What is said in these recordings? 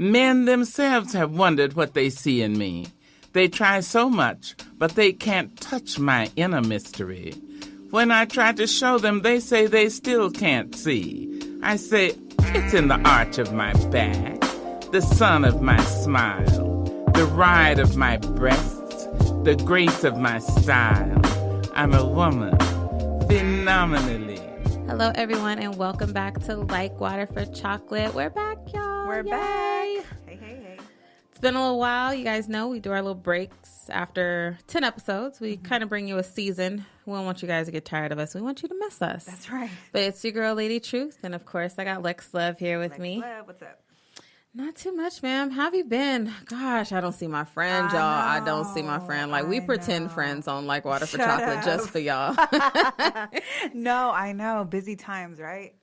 Men themselves have wondered what they see in me. They try so much, but they can't touch my inner mystery. When I try to show them, they say they still can't see. I say, it's in the arch of my back, the sun of my smile, the ride of my breasts, the grace of my style. I'm a woman, phenomenally. Hello, everyone, and welcome back to Like Water for Chocolate. We're back, y'all. We're Yay. back. Hey. It's been a little while. You guys know we do our little breaks after 10 episodes. We kind of bring you a season. We don't want you guys to get tired of us. We want you to miss us. That's right. But it's your girl, Lady Truth. And, of course, I got Lex Love here with me. Lex Love, what's up? Not too much, ma'am. How have you been? Gosh, I don't see my friend, y'all. I don't see my friend. Like, we pretend friends on Like Water for Chocolate just for y'all. No, I know. Busy times, right?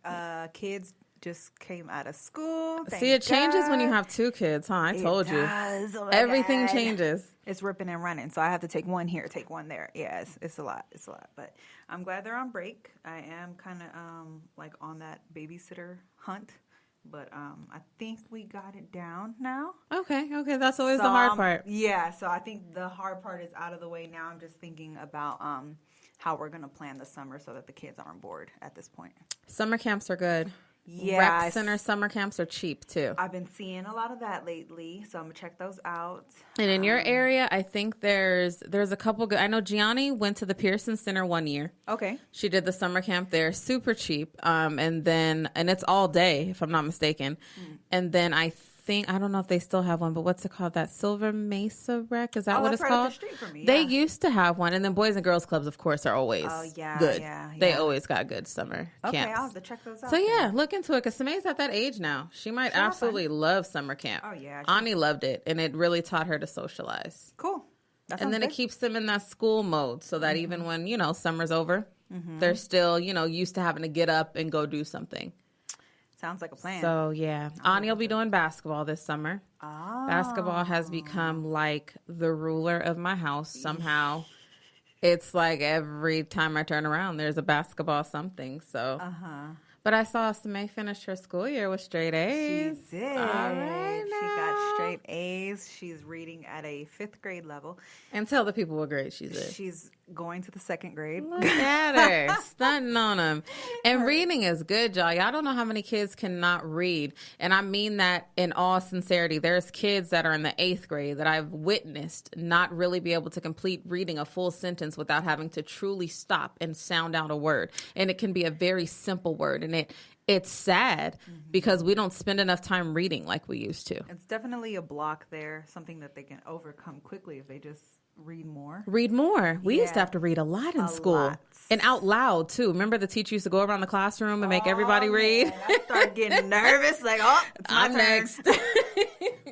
Kids just came out of school. See, it changes when you have two kids, huh? I told you. Oh Everything changes. It's ripping and running. So I have to take one here, take one there. Yeah, it's a lot. It's a lot. But I'm glad they're on break. I am kind of like on that babysitter hunt. But I think we got it down now. Okay. That's always the hard part. Yeah, so I think the hard part is out of the way now. I'm just thinking about how we're going to plan the summer so that the kids aren't bored at this point. Summer camps are good. Yeah. Rec center summer camps are cheap, too. I've been seeing a lot of that lately, so I'm going to check those out. And in your area, I think there's a couple good. I know Gianni went to the Pearson Center one year. Okay. She did the summer camp there, super cheap. And it's all day, if I'm not mistaken. And then I don't know if they still have one, but what's it called? That Silver Mesa Rec? Is that what it's right called? Up the street from me, They yeah. used to have one. And then Boys and Girls Clubs, of course, are always good. Yeah. They always got good summer camps. Okay, I'll have to check those out. So, yeah, look into it because Samay's at that age now. She might absolutely love summer camp. Oh, yeah. Ani loved it, and it really taught her to socialize. Cool. And then it keeps them in that school mode so that even when, summer's over, they're still, used to having to get up and go do something. Sounds like a plan. So, yeah. Ani will be doing basketball this summer. Oh. Basketball has become like the ruler of my house somehow. It's like every time I turn around, there's a basketball something. So, But I saw Samay finish her school year with straight A's. She did. All right, she got straight A's. She's reading at a 5th grade level. And tell the people what grade she's in. She's going to the 2nd grade. Look at her, stunting on them. And reading is good, y'all. Y'all don't know how many kids cannot read. And I mean that in all sincerity. There's kids that are in the 8th grade that I've witnessed not really be able to complete reading a full sentence without having to truly stop and sound out a word. And it can be a very simple word. And it's sad because we don't spend enough time reading like we used to. It's definitely a block there, something that they can overcome quickly if they just read more. Read more. We used to have to read a lot in school. Lot. And out loud, too. Remember the teacher used to go around the classroom and make everybody read? Man, I start getting nervous. Like, it's my I'm turn. next.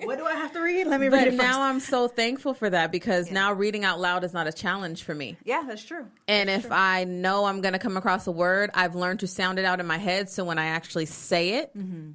What do I have to read? Let me But read it first. now I'm so thankful for that because now reading out loud is not a challenge for me. Yeah, that's true. And if I know I'm going to come across a word, I've learned to sound it out in my head. So when I actually say it,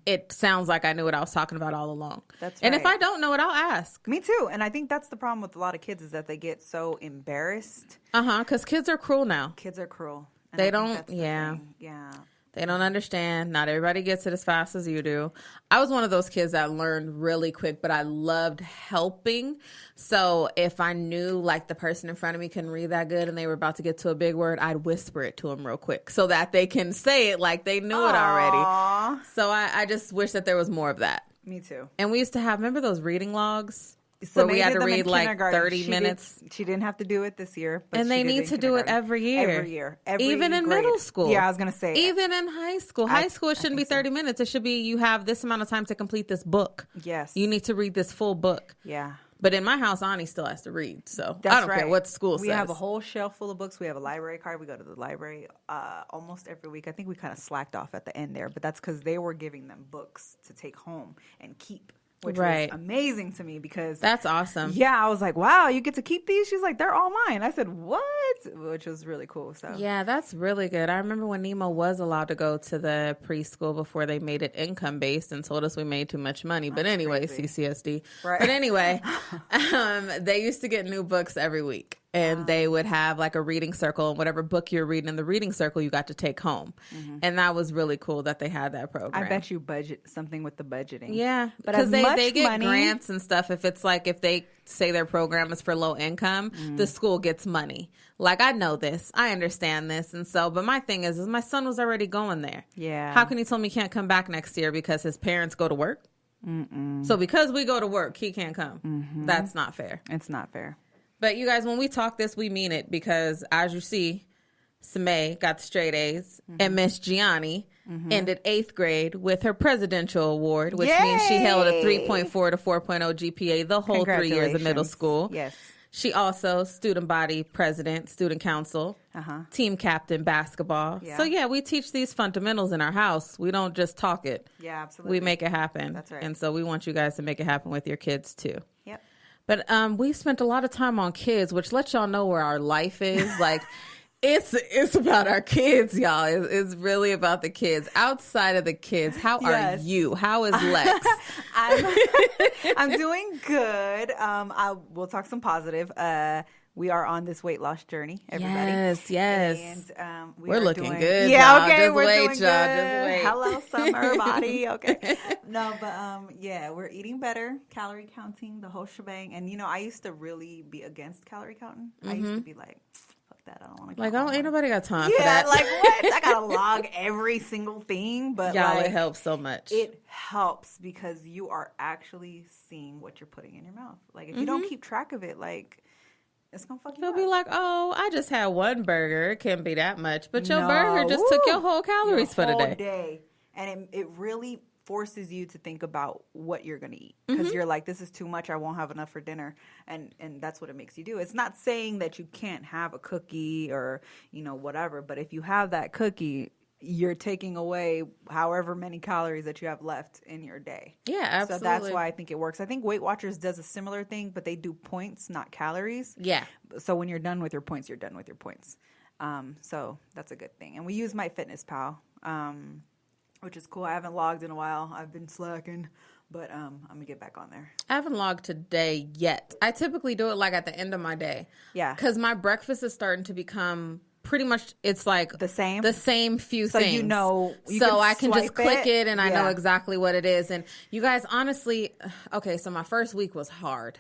it sounds like I knew what I was talking about all along. That's And if right. I don't know it, I'll ask. Me too. And I think that's the problem with a lot of kids is that they get so embarrassed. Because kids are cruel now. Kids are cruel. And They I think don't- that's the yeah. thing. Yeah. They don't understand. Not everybody gets it as fast as you do. I was one of those kids that learned really quick, but I loved helping. So if I knew like the person in front of me couldn't read that good and they were about to get to a big word, I'd whisper it to them real quick so that they can say it like they knew it already. Aww. So I just wish that there was more of that. Me too. And we used to have, remember those reading logs? So where we had to them in read like kindergarten. 30 minutes. She didn't have to do it this year. But And they she did need to do it kindergarten. every year. Every year. Even in grade. middle school. Yeah, I was going to say. Even in high school. High school, it shouldn't be 30 minutes. It should be you have this amount of time to complete this book. Yes. You need to read this full book. Yeah. But in my house, Ani still has to read. So That's I don't right. care what school says. We have a whole shelf full of books. We have a library card. We go to the library almost every week. I think we kind of slacked off at the end there, but that's because they were giving them books to take home and keep. Which was amazing to me because that's awesome. Yeah, I was like, wow, you get to keep these? She's like, they're all mine. I said, what? Which was really cool. So yeah, that's really good. I remember when Nemo was allowed to go to the preschool before they made it income based and told us we made too much money. But anyway, crazy. CCSD. Right. But anyway, they used to get new books every week. And they would have like a reading circle, and whatever book you're reading in the reading circle, you got to take home. And that was really cool that they had that program. I bet you budget something with the budgeting. Yeah, but because as they get money, grants and stuff. If it's like, if they say their program is for low income, the school gets money. Like, I know this. I understand this. And so, but my thing is my son was already going there. Yeah. How can you tell me he can't come back next year because his parents go to work? So because we go to work, he can't come. That's not fair. It's not fair. But you guys, when we talk this, we mean it, because as you see, Samay got the straight A's, and Miss Gianni ended 8th grade with her presidential award, which means she held a 3.4 to 4.0 GPA the whole 3 years of middle school. Yes. She also student body president, student council, team captain, basketball. Yeah. So yeah, we teach these fundamentals in our house. We don't just talk it. Yeah, absolutely. We make it happen. That's right. And so we want you guys to make it happen with your kids too. Yep. But we spent a lot of time on kids, which lets y'all know where our life is. Like, it's about our kids, y'all. It's really about the kids. Outside of the kids, how are you? How is Lex? I'm doing good. We'll talk some positive. We are on this weight loss journey, everybody. Yes. And we're looking doing good. Yeah, y'all. okay. Just we're wait, doing y'all. good. Just wait. Hello, summer body. Okay. No, but yeah, we're eating better, calorie counting, the whole shebang. And I used to really be against calorie counting. I used to be like, fuck that, I don't want to. Like, ain't nobody got time for yeah, that. like what? I gotta log every single thing, but y'all, like, it helps so much. It helps because you are actually seeing what you're putting in your mouth. Like, if you don't keep track of it, like, it's gonna fuck you You'll up. be like, oh, I just had one burger. It can't be that much. But your burger just took your whole calories for the day. And it really forces you to think about what you're going to eat. Because you're like, this is too much. I won't have enough for dinner. And that's what it makes you do. It's not saying that you can't have a cookie or, whatever. But if you have that cookie, you're taking away however many calories that you have left in your day. Yeah, absolutely. So that's why I think it works. I think Weight Watchers does a similar thing, but they do points, not calories. Yeah. So when you're done with your points, you're done with your points. So that's a good thing. And we use MyFitnessPal, which is cool. I haven't logged in a while. I've been slacking, but I'm going to get back on there. I haven't logged today yet. I typically do it like at the end of my day. Yeah. Because my breakfast is starting to become pretty much, it's like the same few things. So I can just click it and I know Yeah. exactly what it is. And you guys, honestly, okay, so my first week was hard.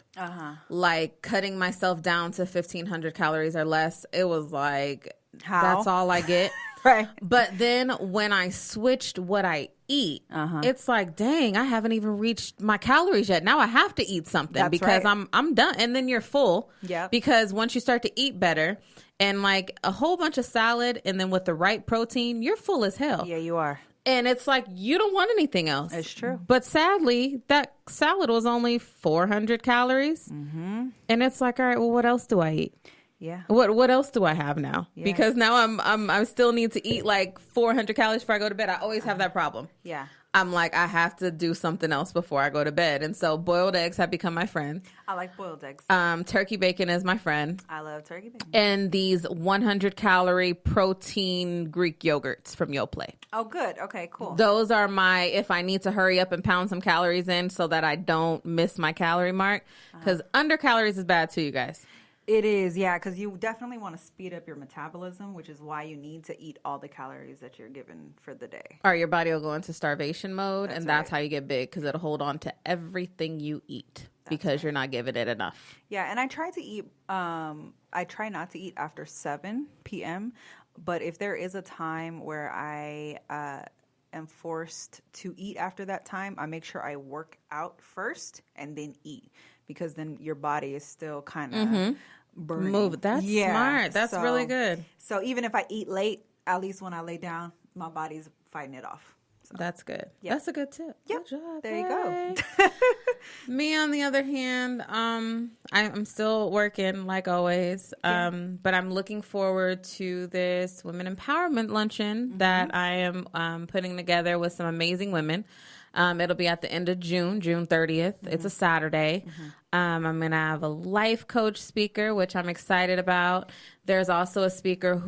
Like cutting myself down to 1,500 calories or less. It was like, that's all I get. Right. But then when I switched what I eat, it's like, dang, I haven't even reached my calories yet. Now I have to eat something because I'm done. And then you're full. Yeah. Because once you start to eat better and like a whole bunch of salad and then with the right protein, you're full as hell. Yeah, you are. And it's like, you don't want anything else. It's true. But sadly, that salad was only 400 calories. And it's like, all right, well, what else do I eat? Yeah. What else do I have now? Yeah. Because now I still need to eat like 400 calories before I go to bed. I always have that problem. Yeah. I'm like, I have to do something else before I go to bed. And so boiled eggs have become my friend. I like boiled eggs. Turkey bacon is my friend. I love turkey bacon. And these 100 calorie protein Greek yogurts from Yoplait. Oh, good. Okay, cool. Those are my, if I need to hurry up and pound some calories in so that I don't miss my calorie mark. Because under calories is bad too, you guys. It is, yeah, because you definitely want to speed up your metabolism, which is why you need to eat all the calories that you're given for the day. Or your body will go into starvation mode, and that's how you get big, because it'll hold on to everything you eat because you're not giving it enough. Yeah, and I try to eat, I try not to eat after 7 p.m., but if there is a time where I am forced to eat after that time, I make sure I work out first and then eat, because then your body is still kind of burning. That's smart. That's really good. So even if I eat late, at least when I lay down, my body's fighting it off. So. That's good. Yep. That's a good tip. Yep. Good job. There you go. Me, on the other hand, I'm still working like always, but I'm looking forward to this women empowerment luncheon that I am putting together with some amazing women. It'll be at the end of June 30th. It's a Saturday. I'm going to have a life coach speaker, which I'm excited about. There's also a speaker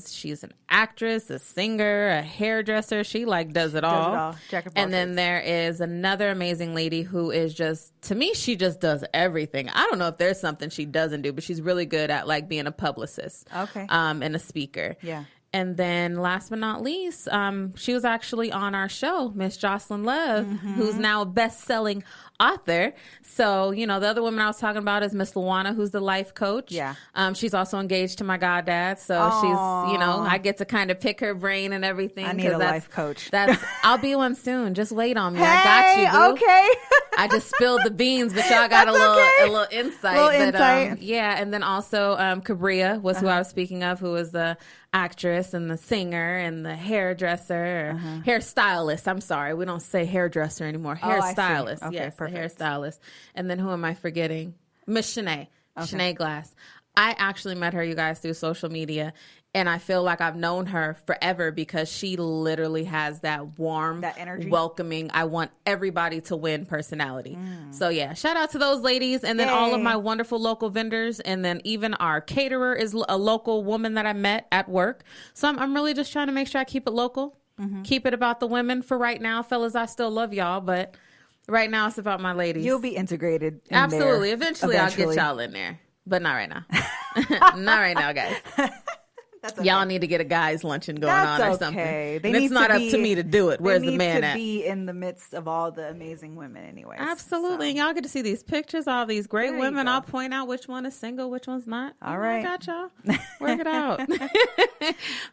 she's an actress, a singer, a hairdresser. She does it all. Jack of all And then there is another amazing lady who is to me, she just does everything. I don't know if there's something she doesn't do, but she's really good at being a publicist. Okay. And a speaker. Yeah. And then last but not least, she was actually on our show, Miss Jocelyn Love, who's now a best-selling author. So, the other woman I was talking about is Miss Luana, who's the life coach. Yeah. She's also engaged to my goddad. So she's, I get to kind of pick her brain and everything. I need a life coach. I'll be one soon. Just wait on me. Hey, I got you, boo. Okay. I just spilled the beans, but y'all got a little insight. Yeah. And then also Cabria was who I was speaking of, who was the actress and the singer and the hairdresser, hairstylist. I'm sorry, we don't say hairdresser anymore. Hairstylist. Okay, yes, perfect. the hairstylist. And then who am I forgetting? Miss Shanae. Shanae Glass. I actually met her, you guys, through social media. And I feel like I've known her forever because she literally has that warm, that energy, welcoming, I want everybody to win personality. So yeah, shout out to those ladies. And then all of my wonderful local vendors. And then even our caterer is a local woman that I met at work. So I'm really just trying to make sure I keep it local, keep it about the women for right now. Fellas, I still love y'all, but right now it's about my ladies. You'll be integrated in Absolutely. there. Eventually I'll get y'all in there, but not right now. Not right now, guys. That's okay. Y'all need to get a guys' luncheon going on or something. It's not up to me to do it. Where's the man at? They need to be in the midst of all the amazing women anyway. Absolutely. And y'all get to see these pictures, all these great women. I'll point out which one is single, which one's not. All right. I got y'all. Work it out.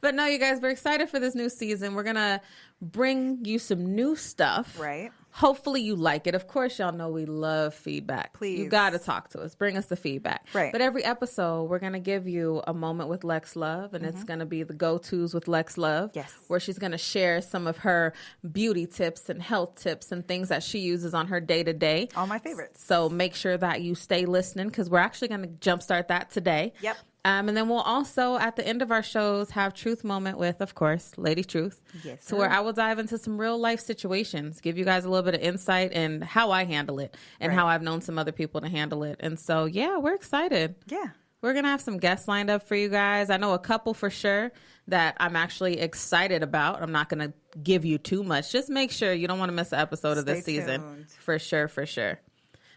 But no, you guys, we're excited for this new season. We're going to bring you some new stuff. Right. Hopefully you like it. Of course, y'all know we love feedback. Please. You got to talk to us. Bring us the feedback. Right. But every episode, we're going to give you a moment with Lex Love, and it's going to be the go-tos with Lex Love. Yes. Where she's going to share some of her beauty tips and health tips and things that she uses on her day-to-day. All my favorites. So make sure that you stay listening because we're actually going to jumpstart that today. Yep. And then we'll also, at the end of our shows, have Truth Moment with, of course, Lady Truth. Yes, so where I will dive into some real life situations, give you guys a little bit of insight in how I handle it and how I've known some other people to handle it. And so, yeah, we're excited. Yeah. We're going to have some guests lined up for you guys. I know a couple for sure that I'm actually excited about. I'm not going to give you too much. Just make sure you don't want to miss an episode of this season. Tuned. For sure, for sure.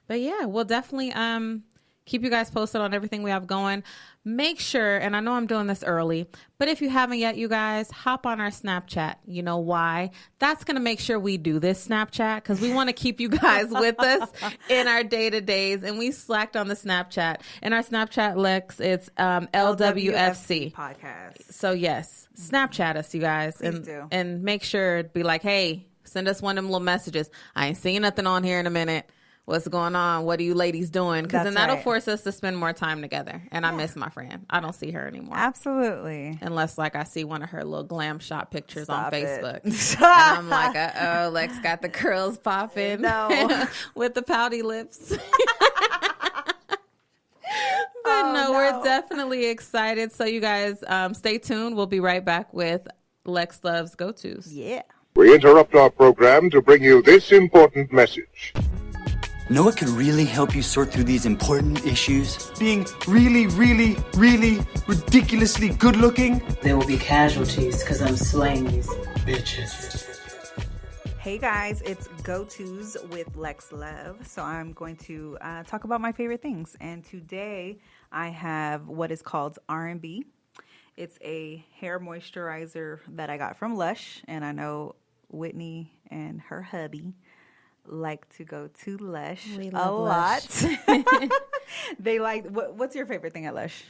But yeah, we'll definitely keep you guys posted on everything we have going. Make sure, and I know I'm doing this early, but if you haven't yet, you guys, hop on our Snapchat. You know why? That's going to make sure we do this Snapchat because we want to keep you guys with us in our day-to-days. And we slacked on the Snapchat. In our Snapchat, Lex, it's LWFC podcast. So yes, Snapchat us, you guys. Please do. And make sure to be like, hey, send us one of them little messages. I ain't seen nothing on here in a minute. What's going on? What are you ladies doing? Because then that'll force us to spend more time together. And I miss my friend. I don't see her anymore. Absolutely. Unless, I see one of her little glam shot pictures on Facebook. And I'm like, uh-oh, Lex got the curls popping. No. With the pouty lips. But no, we're definitely excited. So you guys, stay tuned. We'll be right back with Lex Love's Go-Tos. Yeah. We interrupt our program to bring you this important message. Know what could really help you sort through these important issues? Being really, really, really ridiculously good looking? There will be casualties because I'm slaying these bitches. Hey guys, it's Go-Tos with Lex Love. So I'm going to talk about my favorite things. And today I have what is called R&B. It's a hair moisturizer that I got from Lush. And I know Whitney and her hubby like to go to Lush a lot. They like, what's your favorite thing at Lush?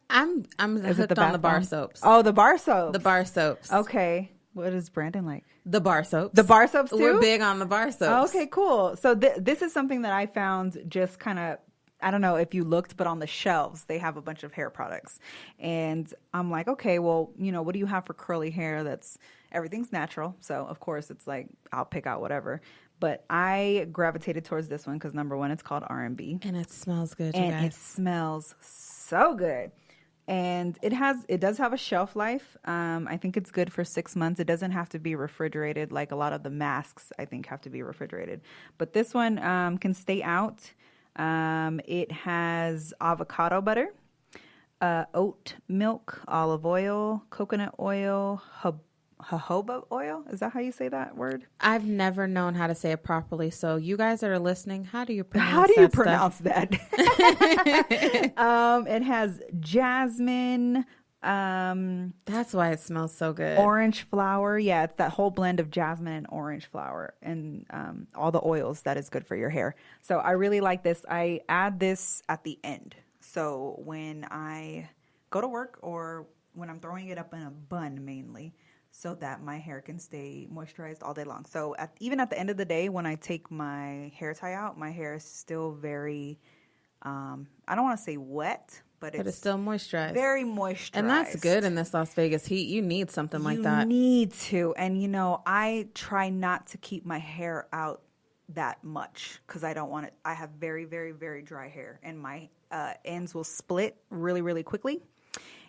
I'm hooked on the bar soaps. Oh, the bar soaps. The bar soaps. Okay. What is Brandon like? The bar soaps. The bar soaps too? We're big on the bar soaps. Okay, cool. So this is something that I found just kind of, I don't know if you looked, but on the shelves, they have a bunch of hair products. And I'm like, okay, well, what do you have for curly hair everything's natural. So, of course, it's like, I'll pick out whatever. But I gravitated towards this one because, number one, it's called R&B. And it smells good, you and guys. It smells so good. And it does have a shelf life. I think it's good for 6 months. It doesn't have to be refrigerated like a lot of the masks, I think, have to be refrigerated. But this one can stay out. It has avocado butter, oat milk, olive oil, coconut oil, jojoba oil. Is that how you say that word? I've never known how to say it properly. So you guys that are listening, how do you pronounce that? It has jasmine. That's why it smells so good. Orange flower. Yeah, it's that whole blend of jasmine and orange flower and all the oils that is good for your hair. So I really like this. I add this at the end. So when I go to work or when I'm throwing it up in a bun mainly, so that my hair can stay moisturized all day long. So even at the end of the day, when I take my hair tie out, my hair is still very, I don't want to say wet, but it's still moisturized. Very moisturized. And that's good in this Las Vegas heat. You need something like that. You need to. And, I try not to keep my hair out that much because I don't want it. I have very, very, very dry hair, and my ends will split really, really quickly.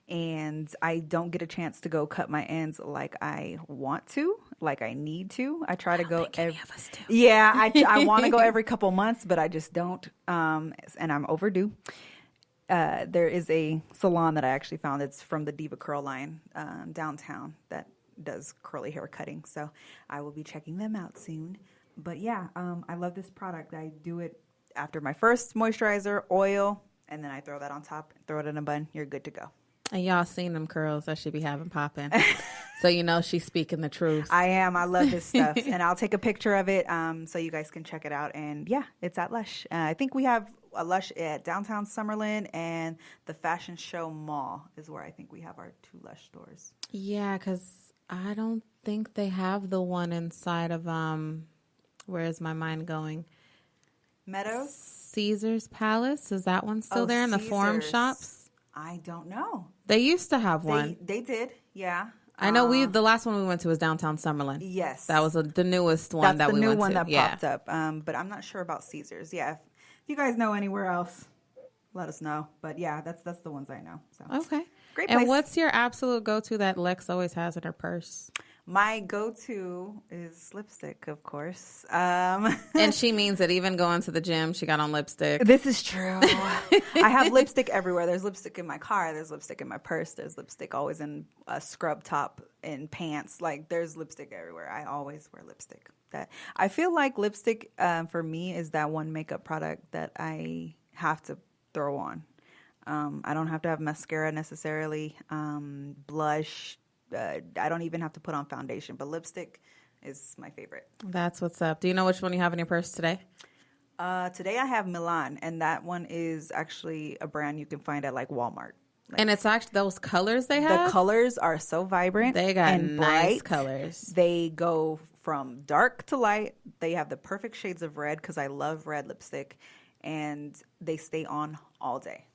And I don't get a chance to go cut my ends like I want to, like I need to. I try to go any of us do. Yeah, I want to go every couple months, but I just don't. And I'm overdue. There is a salon that I actually found. It's from the Diva Curl line downtown that does curly hair cutting. So I will be checking them out soon. But yeah, I love this product. I do it after my first moisturizer, oil, and then I throw that on top, throw it in a bun. You're good to go. And y'all seen them curls that she be having popping. So she's speaking the truth. I am. I love this stuff. And I'll take a picture of it so you guys can check it out. And yeah, it's at Lush. I think we have a Lush at downtown Summerlin, and the Fashion Show Mall is where I think we have our 2 Lush stores. Yeah, because I don't think they have the one inside of, where is my mind going? Meadows? Caesar's Palace. Is that one still there in the Forum shops? I don't know. They used to have one. They did, yeah. I know the last one we went to was downtown Summerlin. Yes. That was the newest one that we went to. That's the new one that popped up. But I'm not sure about Caesar's. Yeah, if you guys know anywhere else, let us know. But yeah, that's the ones I know. So okay. Great place. And what's your absolute go-to that Lex always has in her purse? My go-to is lipstick, of course. And she means it. Even going to the gym, she got on lipstick. This is true. I have lipstick everywhere. There's lipstick in my car. There's lipstick in my purse. There's lipstick always in a scrub top and pants. Like, there's lipstick everywhere. I always wear lipstick. I feel like lipstick, for me, is that one makeup product that I have to throw on. I don't have to have mascara necessarily, blush. I don't even have to put on foundation, but lipstick is my favorite. That's what's up. Do you know which one you have in your purse today? Today I have Milan, and that one is actually a brand you can find at like Walmart. And it's actually those colors they have? The colors are so vibrant. They got and nice bright. colors. They go from dark to light. They have the perfect shades of red because I love red lipstick, and they stay on all day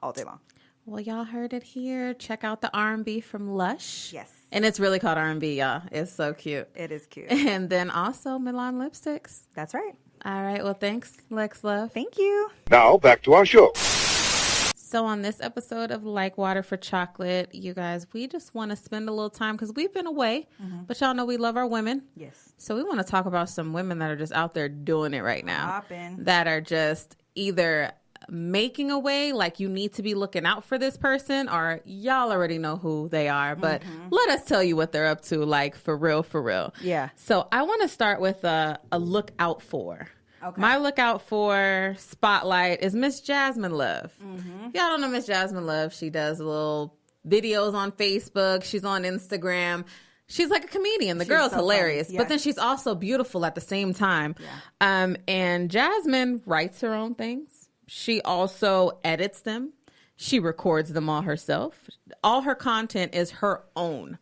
long. Well, y'all heard it here. Check out the R&B from Lush. Yes. And it's really called R&B, y'all. It's so cute. It is cute. And then also Milan lipsticks. That's right. All right. Well, thanks, Lex Love. Thank you. Now, back to our show. So on this episode of Like Water for Chocolate, you guys, we just want to spend a little time because we've been away, but y'all know we love our women. Yes. So we want to talk about some women that are just out there doing it right now. Poppin'. That are just either making a way, like you need to be looking out for this person, or y'all already know who they are, but let us tell you what they're up to, like for real. Yeah. So I want to start with a look out for. Okay. My look out for spotlight is Miss Jasmine Love. If y'all don't know Miss Jasmine Love, she does little videos on Facebook. She's on Instagram. She's like a comedian. The girl's so hilarious, funny. Yeah. but then she's also beautiful at the same time. Yeah. And Jasmine writes her own things. She also edits them. She records them all herself. All her content is her own.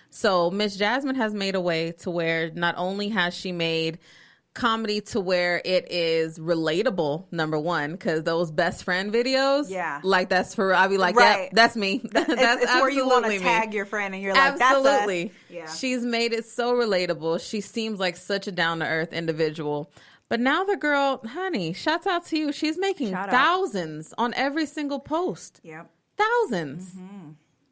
So Miss Jasmine has made a way to where not only has she made comedy to where it is relatable, number one, because those best friend videos, like that's for, I'll be like, right. Yep, that's me. That's it's where you want to tag your friend and you're like, absolutely. That's us. Yeah. She's made it so relatable. She seems like such a down-to-earth individual. But now the girl, honey, shouts out to you. She's making thousands on every single post. Yep. thousands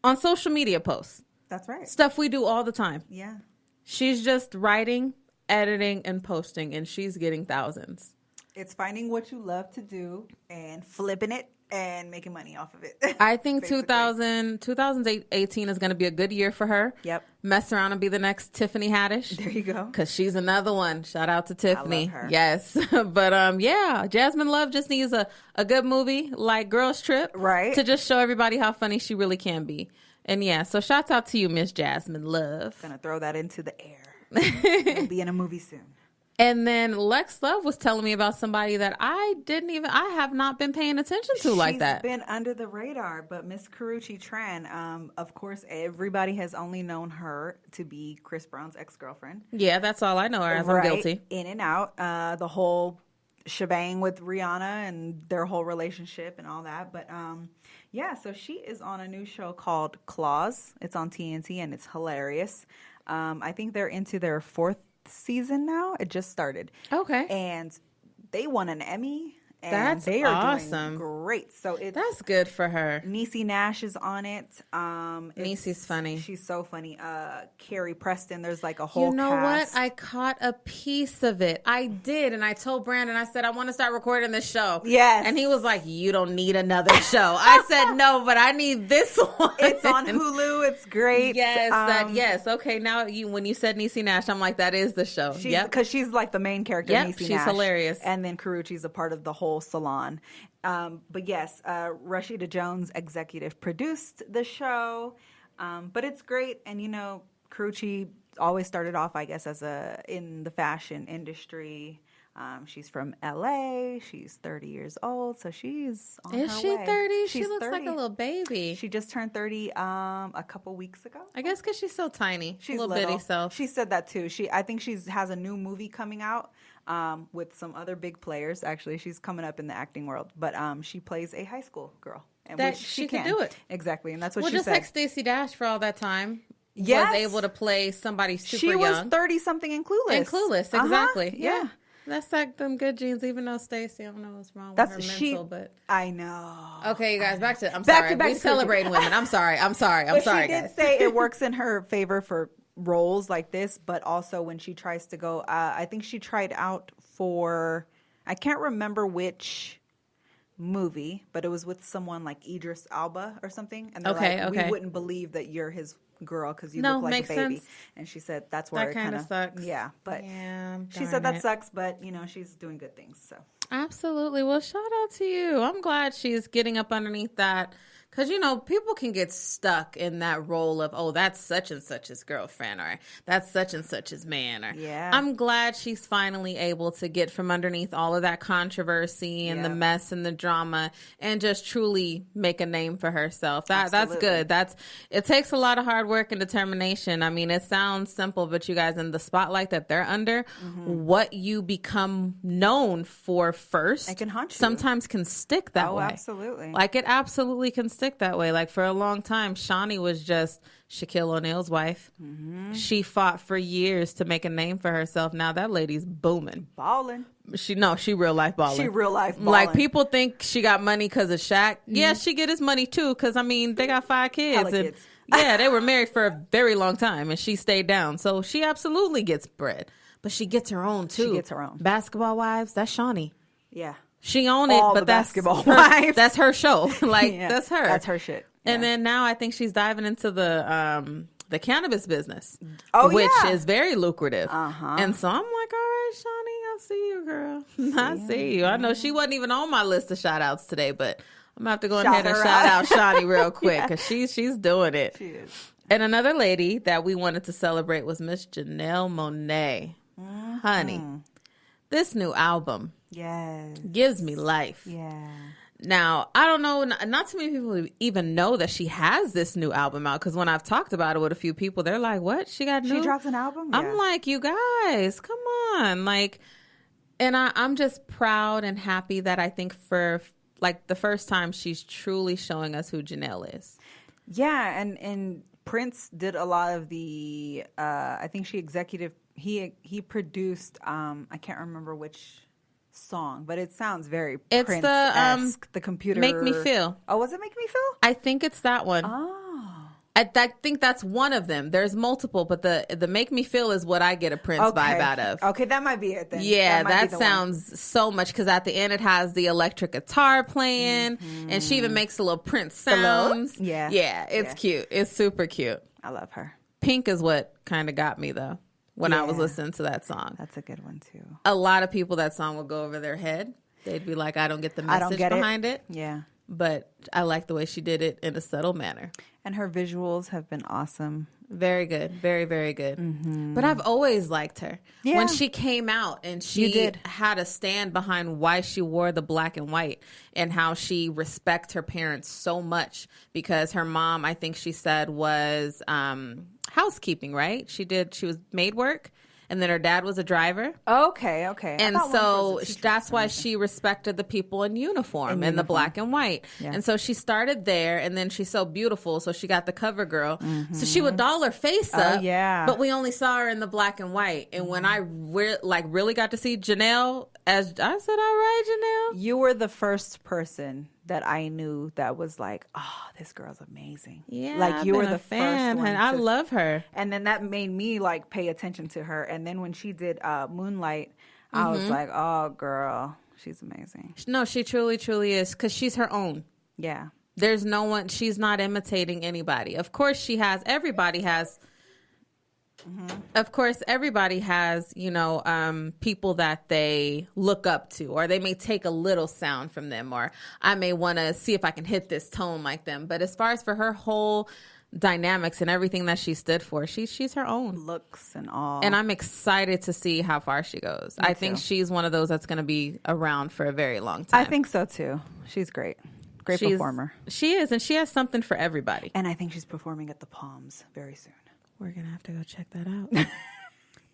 on social media posts. That's right. Stuff we do all the time. Yeah. She's just writing, editing, and posting, and she's getting thousands. It's finding what you love to do and flipping it and making money off of it. I think Basically. 2018 is going to be a good year for her. Yep. Mess around and be the next Tiffany Haddish. There you go. Because she's another one. Shout out to Tiffany. love her. Yes. But yeah, Jasmine Love just needs a good movie like Girls Trip. Right. To just show everybody how funny she really can be. And yeah, so shouts out to you, Miss Jasmine Love. Gonna throw that into the air. We'll be in a movie soon. And then Lex Love was telling me about somebody that I have not been paying attention to like that. She's been under the radar, but Miss Karrueche Tran, of course, everybody has only known her to be Chris Brown's ex-girlfriend. Yeah, that's all I know her as. Right. I'm guilty. In and out, the whole shebang with Rihanna and their whole relationship and all that. But yeah, so she is on a new show called Claws. It's on TNT and it's hilarious. I think they're into their 4th season now. It just started. Okay. And they won an Emmy. And That's they are awesome. doing great. So That's good for her. Niecy Nash is on it. Niecy's funny. She's so funny. Carrie Preston, there's like a whole You know cast. what? I caught a piece of it. I did. And I told Brandon, I said, I want to start recording this show. Yes. And he was like, you don't need another show. I said, no, but I need this one. It's on Hulu. It's great. Yes. Yes. Okay. Now, when you said Niecy Nash, I'm like, that is the show. Because she's like the main character, Yep, Niecy she's Nash. hilarious. And then Karrueche's a part of the whole salon. But yes, Rashida Jones executive produced the show. But it's great. And, you know, Karrueche always started off, I guess, in the fashion industry. She's from LA. She's 30 years old, so she's on her way. Is she 30? She She's looks 30. like a little baby. She just turned 30 a couple weeks ago. I guess because she's so tiny. She's little little. bitty self. She said that too. I think she has a new movie coming out with some other big players. Actually, she's coming up in the acting world, but she plays a high school girl. And That which she can can do it. Exactly, and that's what Well, she just said. like Stacey Dash for all that time. Yes. Was able to play somebody super She was young. 30-something in Clueless. And Clueless, exactly. Yeah. That's like them good genes, even though Stacey, I don't know what's wrong with her mental, but... I know. Okay, you guys, back to back we to celebrating women. I'm sorry, But she did guys. say it works in her favor for roles like this, but also when she tries to go, I think she tried out for, I can't remember which movie, but it was with someone like Idris Elba or something, and they're like, we wouldn't believe that you're his girl because you look like makes a baby. sense. And she said that's where That it kind kinda of sucks. Yeah, but Yeah, she said that sucks, but you know she's doing good things. So Absolutely. Well, shout out to you. I'm glad she's getting up underneath that. Because, you know, people can get stuck in that role of, oh, that's such and such's girlfriend, or that's such and such's man. Or Yeah. I'm glad she's finally able to get from underneath all of that controversy and the mess and the drama and just truly make a name for herself. That's good. It takes a lot of hard work and determination. I mean, it sounds simple, but you guys, in the spotlight that they're under, what you become known for first, it can haunt you. sometimes can stick that way. Oh, absolutely. Like, it absolutely can stick that way. Like, for a long time, Shawnee was just Shaquille O'Neal's wife. She fought for years to make a name for herself. Now that lady's booming. balling. She real life balling. She real life balling. Like, people think she got money because of Shaq. Yeah, she get his money too, because I mean they got 5 kids. Hella And kids. yeah, they were married for a very long time, and she stayed down. So she absolutely gets bread, but she gets her own too. She gets her own. Basketball Wives. That's Shawnee. Yeah. She owned it, All but the that's Basketball her, Wives. That's her show. Like, Yeah. that's her. That's her shit. And Yeah. then now I think she's diving into the cannabis business, Oh, which yeah. is very lucrative. And so I'm like, all right, Shawnee, I see you, girl. I see you. I know she wasn't even on my list of shout outs today, but I'm gonna have to go ahead and her shout out. out Shawnee real quick because she's doing it. She is. And another lady that we wanted to celebrate was Miss Janelle Monáe. Honey, this new album Yes. gives me life. Yeah. Now, I don't know, not too many people even know that she has this new album out, because when I've talked about it with a few people, they're like, what? She got new? She dropped an album? I'm Yeah. like, you guys, come on. Like, and I'm just proud and happy that I think for like the first time she's truly showing us who Janelle is. Yeah, and Prince did a lot of the I think he produced I can't remember which song, but it sounds very It's Prince-esque. The computer. Make Me Feel. Oh, was it Make Me Feel? I think it's that one. Oh. I think that's one of them. There's multiple, but the Make Me Feel is what I get a Prince vibe out of. Okay, that might be it then. Yeah, that sounds so much, because at the end it has the electric guitar playing, and she even makes a little Prince sounds. Yeah. Yeah, it's cute. It's super cute. I love her. Pink is what kind of got me, though, when I was listening to that song. That's a good one, too. A lot of people, that song would go over their head. They'd be like, I don't get the message behind it. Yeah. But I like the way she did it in a subtle manner. And her visuals have been awesome. Very good. Very, very good. But I've always liked her. Yeah. When she came out and she had a stand behind why she wore the black and white, and how she respects her parents so much, because her mom, I think she said, was housekeeping, right? She was maid work. And then her dad was a driver. Okay. And so that's why she respected the people in uniform and the black and white. Yeah. And so she started there, and then she's so beautiful, so she got the cover girl. So she would doll her face up. Yeah. But we only saw her in the black and white. And when I really got to see Janelle, as I said, all right, Janelle. You were the first person that I knew that was like, oh, this girl's amazing. Yeah, like you were the fan, first one. And I love her. And then that made me like pay attention to her. And then when she did Moonlight, I was like, oh, girl, she's amazing. No, she truly, truly is, because she's her own. Yeah. There's no one. She's not imitating anybody. Of course, everybody has. Of course, everybody has, people that they look up to, or they may take a little sound from them, or I may want to see if I can hit this tone like them. But as far as for her whole dynamics and everything that she stood for, she's her own. Looks and all. And I'm excited to see how far she goes. I think she's one of those that's going to be around for a very long time. I think so, too. She's great. Great performer. She is, and she has something for everybody. And I think she's performing at the Palms very soon. We're going to have to go check that out.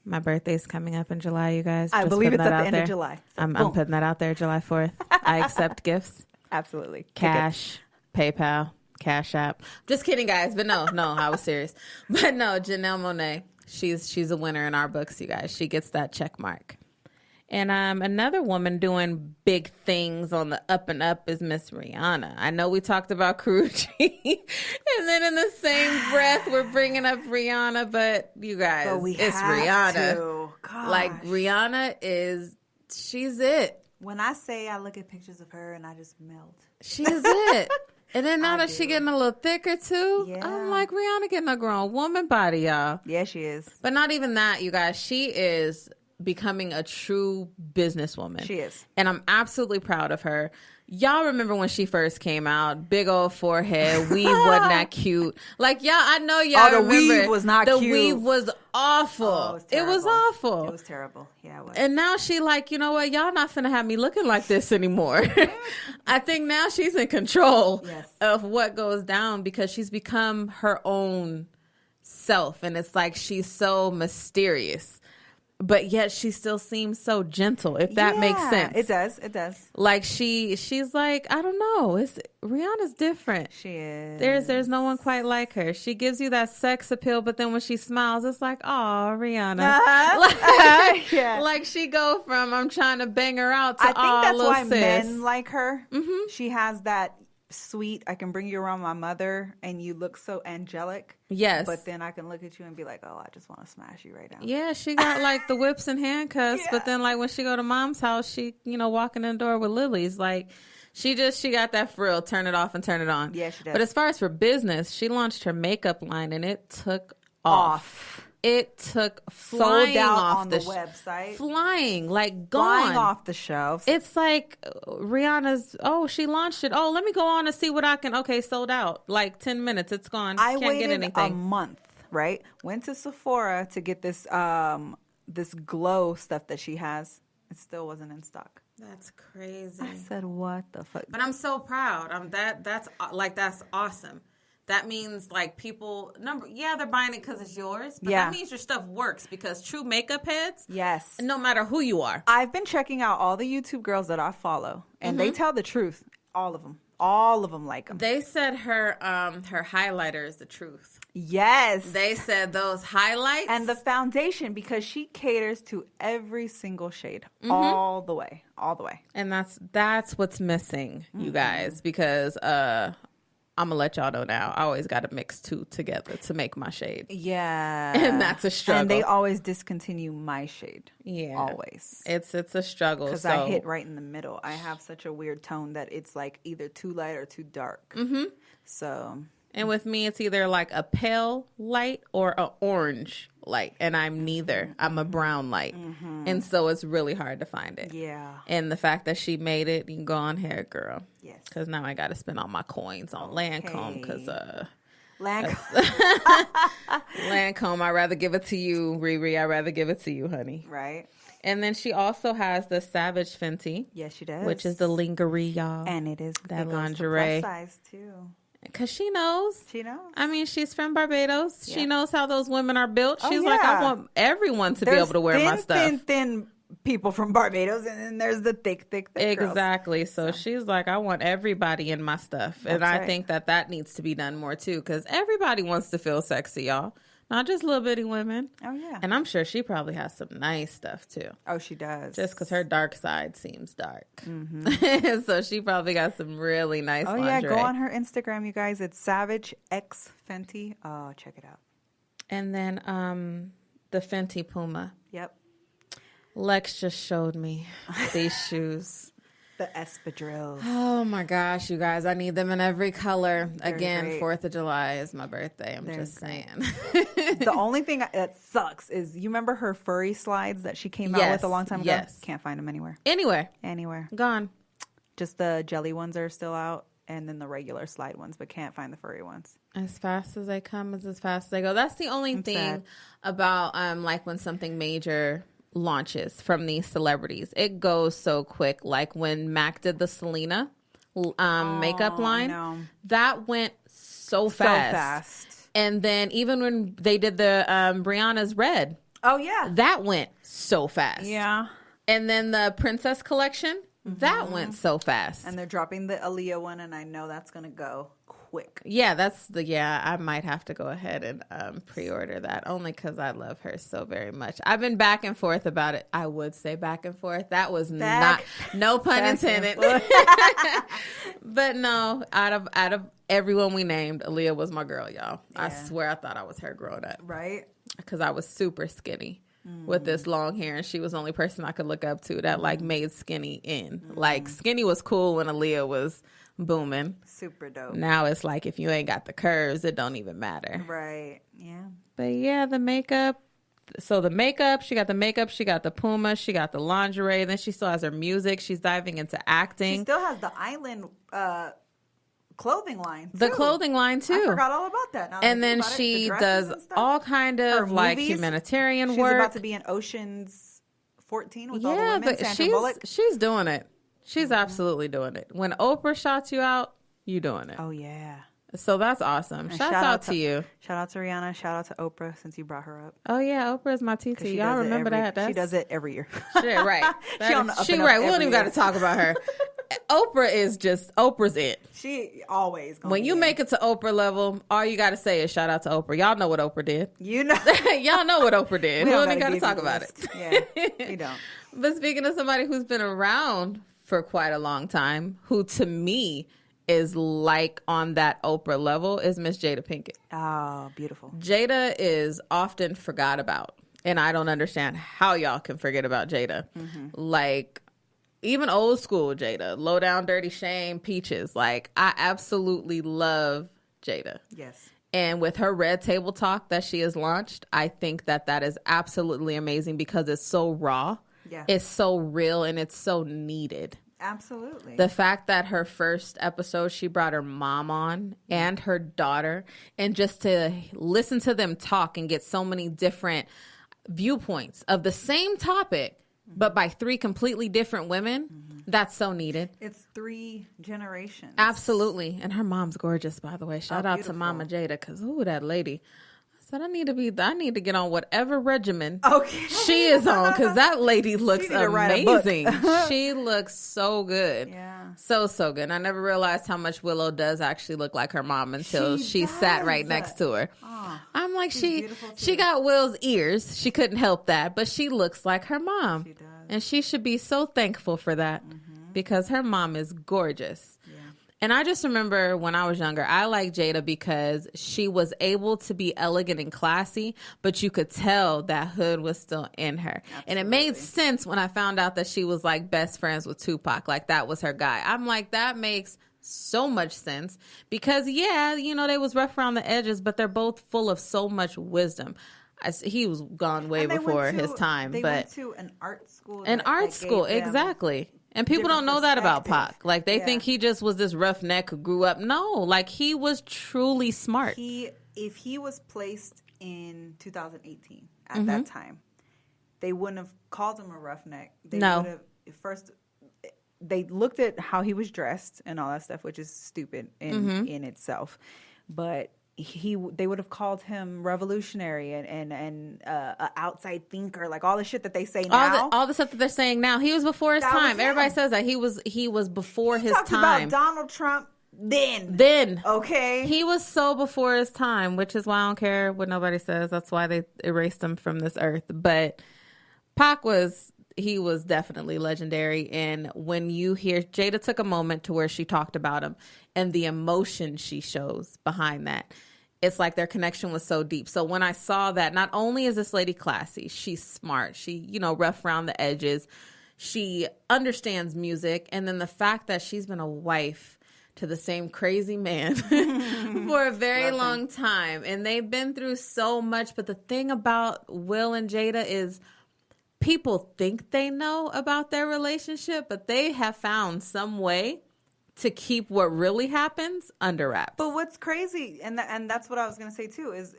My birthday's coming up in July, you guys. I believe it's at the end of July. So I'm putting that out there, July 4th. I accept gifts. Absolutely. Cash, PayPal, Cash App. Just kidding, guys. But no, I was serious. But no, Janelle Monáe, she's a winner in our books, you guys. She gets that check mark. And another woman doing big things on the up and up is Miss Rihanna. I know we talked about Karuchi, and then in the same breath we're bringing up Rihanna, but you guys, it's Rihanna. Like Rihanna she's it. When I say I look at pictures of her and I just melt. She's it. And then now that she getting a little thicker too, yeah. I'm like, Rihanna getting a grown woman body, y'all. Yeah, she is. But not even that, you guys. She is becoming a true businesswoman. She is. And I'm absolutely proud of her. Y'all remember when she first came out, big old forehead, weave wasn't that cute. Like, y'all, I know y'all remember. The weave was not cute. The weave was awful. Oh, it was awful. It was terrible. Yeah, it was. And now she like, you know what? Y'all not finna have me looking like this anymore. I think now she's in control of what goes down, because she's become her own self. And it's like she's so mysterious. But yet she still seems so gentle, if that makes sense. It does. It does. Like she's like, I don't know. Rihanna's different. She is. There's no one quite like her. She gives you that sex appeal, but then when she smiles, it's like, oh, Rihanna. Like she go from I'm trying to bang her out to I think that's why sis. Men like her. Mm-hmm. She has that sweet, I can bring you around my mother and you look so angelic. Yes. But then I can look at you and be like, oh, I just want to smash you right now. Yeah, she got like the whips and handcuffs, but then like when she go to mom's house, she, walking in the door with lilies, like she got that frill, turn it off and turn it on. Yeah, she does. But as far as for business, she launched her makeup line and it took off. It took flying sold out off on the website. Flying, like gone. Flying off the shelves. It's like Rihanna's, she launched it. Oh, let me go on and see what I can. Okay, sold out. Like 10 minutes, it's gone. I Can't waited get anything. a month, right? Went to Sephora to get this this glow stuff that she has. It still wasn't in stock. That's crazy. I said, what the fuck? But I'm so proud. That's awesome. That means like people they're buying it because it's yours, but that means your stuff works, because true makeup heads, no matter who you are. I've been checking out all the YouTube girls that I follow, and they tell the truth. All of them. All of them like them. They said her highlighter is the truth. Yes. They said those highlights. And the foundation, because she caters to every single shade. All the way. All the way. And that's what's missing, you guys, because I'm going to let y'all know now. I always got to mix two together to make my shade. Yeah. And that's a struggle. And they always discontinue my shade. Yeah. Always. It's a struggle. Because I hit right in the middle. I have such a weird tone that it's like either too light or too dark. Mm-hmm. So. And with me, it's either like a pale light or an orange light. And I'm neither. I'm a brown light. Mm-hmm. And so it's really hard to find it. Yeah. And the fact that she made it, you can go on here, girl. Yes. Because now I got to spend all my coins on Lancome. Because Lancome, I'd rather give it to you, Riri. I'd rather give it to you, honey. Right. And then she also has the Savage Fenty. Yes, she does. Which is the lingerie, y'all. And it is that it lingerie. Goes to plus size, too. Because she knows. She knows. I mean, she's from Barbados. Yeah. She knows how those women are built. Oh, She's like, I want everyone to be able to wear my stuff. Thin people from Barbados, and then there's the thick girls. Exactly. So she's like, I want everybody in my stuff. And I think that needs to be done more, too, because everybody wants to feel sexy, y'all. Not just little bitty women. Oh, yeah. And I'm sure she probably has some nice stuff, too. Oh, she does. Just because her dark side seems dark. Mm-hmm. So she probably got some really nice lingerie. Yeah. Go on her Instagram, you guys. It's Savage X Fenty. Oh, check it out. And then the Fenty Puma. Yep. Lex just showed me these shoes. The espadrilles. Oh my gosh, you guys. I need them in every color. They're Again, great. 4th of July is my birthday. I'm just great. saying. The only thing that sucks is, you remember her furry slides that she came out with a long time ago? Yes. Can't find them anywhere. Anywhere. Gone. Just the jelly ones are still out, and then the regular slide ones, but can't find the furry ones. As fast as they come is as fast as they go. That's the only thing sad. about like when something major launches from these celebrities. It goes so quick. Like when Mac did the Selena makeup line. No. That went so fast. And then even when they did the Brianna's Red. Oh, yeah. That went so fast. Yeah. And then the Princess Collection. That went so fast. And they're dropping the Aaliyah one, and I know that's going to go quick. Yeah, I might have to go ahead and pre-order that, only because I love her so very much. I've been back and forth about it. I would say back and forth. That was no pun intended. But no, out of everyone we named, Aaliyah was my girl, y'all. Yeah. I swear I thought I was her growing up. Right? Because I was super skinny. With this long hair, and she was the only person I could look up to that like made skinny in. Like skinny was cool when Aaliyah was booming. Super dope. Now it's like if you ain't got the curves, it don't even matter. Right. Yeah. But yeah, the makeup. So the makeup, she got the Puma, she got the lingerie, then she still has her music. She's diving into acting. She still has the Island clothing line, too. The clothing line, too. I forgot all about that. And then she does all kind of like humanitarian work. She's about to be in Ocean's 14 with all the women. Sandra Bullock. She's doing it. She's absolutely doing it. When Oprah shouts you out, you doing it. Oh, yeah. So that's awesome. Shout out to you. Shout out to Rihanna. Shout out to Oprah, since you brought her up. Oh, yeah. Oprah is my TT. Y'all remember that? She does it every year. Shit, right. She right. We don't even got to talk about her. Oprah's it. She always when you make it to Oprah level, all you got to say is shout out to Oprah. Y'all know what Oprah did. You know. Y'all know what Oprah did. We don't even got to talk about it. Yeah, we don't. But speaking of somebody who's been around for quite a long time, who to me is like on that Oprah level, is Miss Jada Pinkett. Oh, beautiful. Jada is often forgot about, and I don't understand how y'all can forget about Jada. Like, even old school Jada, Low Down Dirty Shame, Peaches. Like, I absolutely love Jada. Yes. And with her Red Table Talk that she has launched, I think that is absolutely amazing because it's so raw. Yeah. It's so real and it's so needed. Absolutely. The fact that her first episode, she brought her mom on and her daughter, and just to listen to them talk and get so many different viewpoints of the same topic, but by 3 completely different women, that's so needed. It's 3 generations. Absolutely. And her mom's gorgeous, by the way. Shout out to beautiful. Mama Jada, because, ooh, that lady. said, I need to get on whatever regimen she is on, because that lady looks amazing. Book. She looks so good. Yeah. So good. And I never realized how much Willow does actually look like her mom until she sat right next to her. Oh, I'm like, she too. got Will's ears. She couldn't help that, but she looks like her mom. She does. And she should be so thankful for that, because her mom is gorgeous. Yeah. And I just remember when I was younger, I liked Jada because she was able to be elegant and classy, but you could tell that hood was still in her. Absolutely. And it made sense when I found out that she was like best friends with Tupac. Like that was her guy. I'm like, that makes so much sense, because they was rough around the edges, but they're both full of so much wisdom. He was gone way before his time. They but went to an art school. Exactly. And people don't know that about Pac. Like, they think he just was this roughneck who grew up. No, like, he was truly smart. If he was placed in 2018 at that time, they wouldn't have called him a roughneck. They would have first. They looked at how he was dressed and all that stuff, which is stupid in itself. But they would have called him revolutionary and a outside thinker, like all the shit that they say now. All the stuff that they're saying now. He was before his time. Everybody says that he was before his time. About Donald Trump then. Okay. He was so before his time, which is why I don't care what nobody says. That's why they erased him from this earth. But Pac was definitely legendary. And when you hear, Jada took a moment to where she talked about him and the emotion she shows behind that. It's like their connection was so deep. So when I saw that, not only is this lady classy, she's smart. She, rough around the edges. She understands music. And then the fact that she's been a wife to the same crazy man for a very long time. And they've been through so much. But the thing about Will and Jada is people think they know about their relationship, but they have found some way to keep what really happens under wraps. But what's crazy, and that's what I was going to say too, is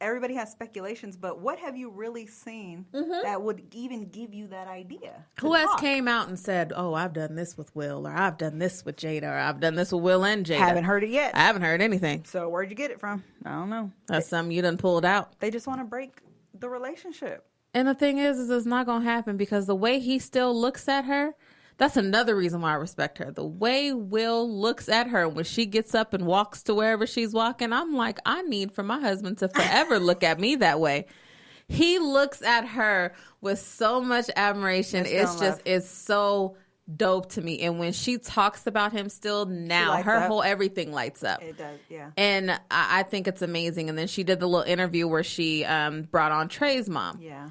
everybody has speculations, but what have you really seen that would even give you that idea? Who has came out and said, oh, I've done this with Will, or I've done this with Jada, or I've done this with Will and Jada? Haven't heard it yet. I haven't heard anything. So where'd you get it from? I don't know. That's something you done pulled out. They just want to break the relationship. And the thing is it's not going to happen, because the way he still looks at her, that's another reason why I respect her. The way Will looks at her when she gets up and walks to wherever she's walking, I'm like, I need for my husband to forever look at me that way. He looks at her with so much admiration. It's so dope to me. And when she talks about him still now, her whole everything lights up. It does, yeah. And I think it's amazing. And then she did the little interview where she brought on Trey's mom. Yeah.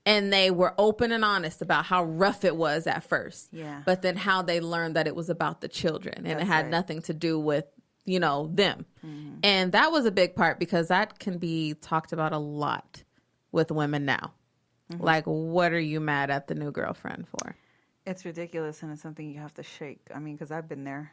And they were open and honest about how rough it was at first. Yeah. But then how they learned that it was about the children. And it had nothing to do with, them. Mm-hmm. And that was a big part, because that can be talked about a lot with women now. Mm-hmm. Like, what are you mad at the new girlfriend for? It's ridiculous, and it's something you have to shake. I mean, because I've been there,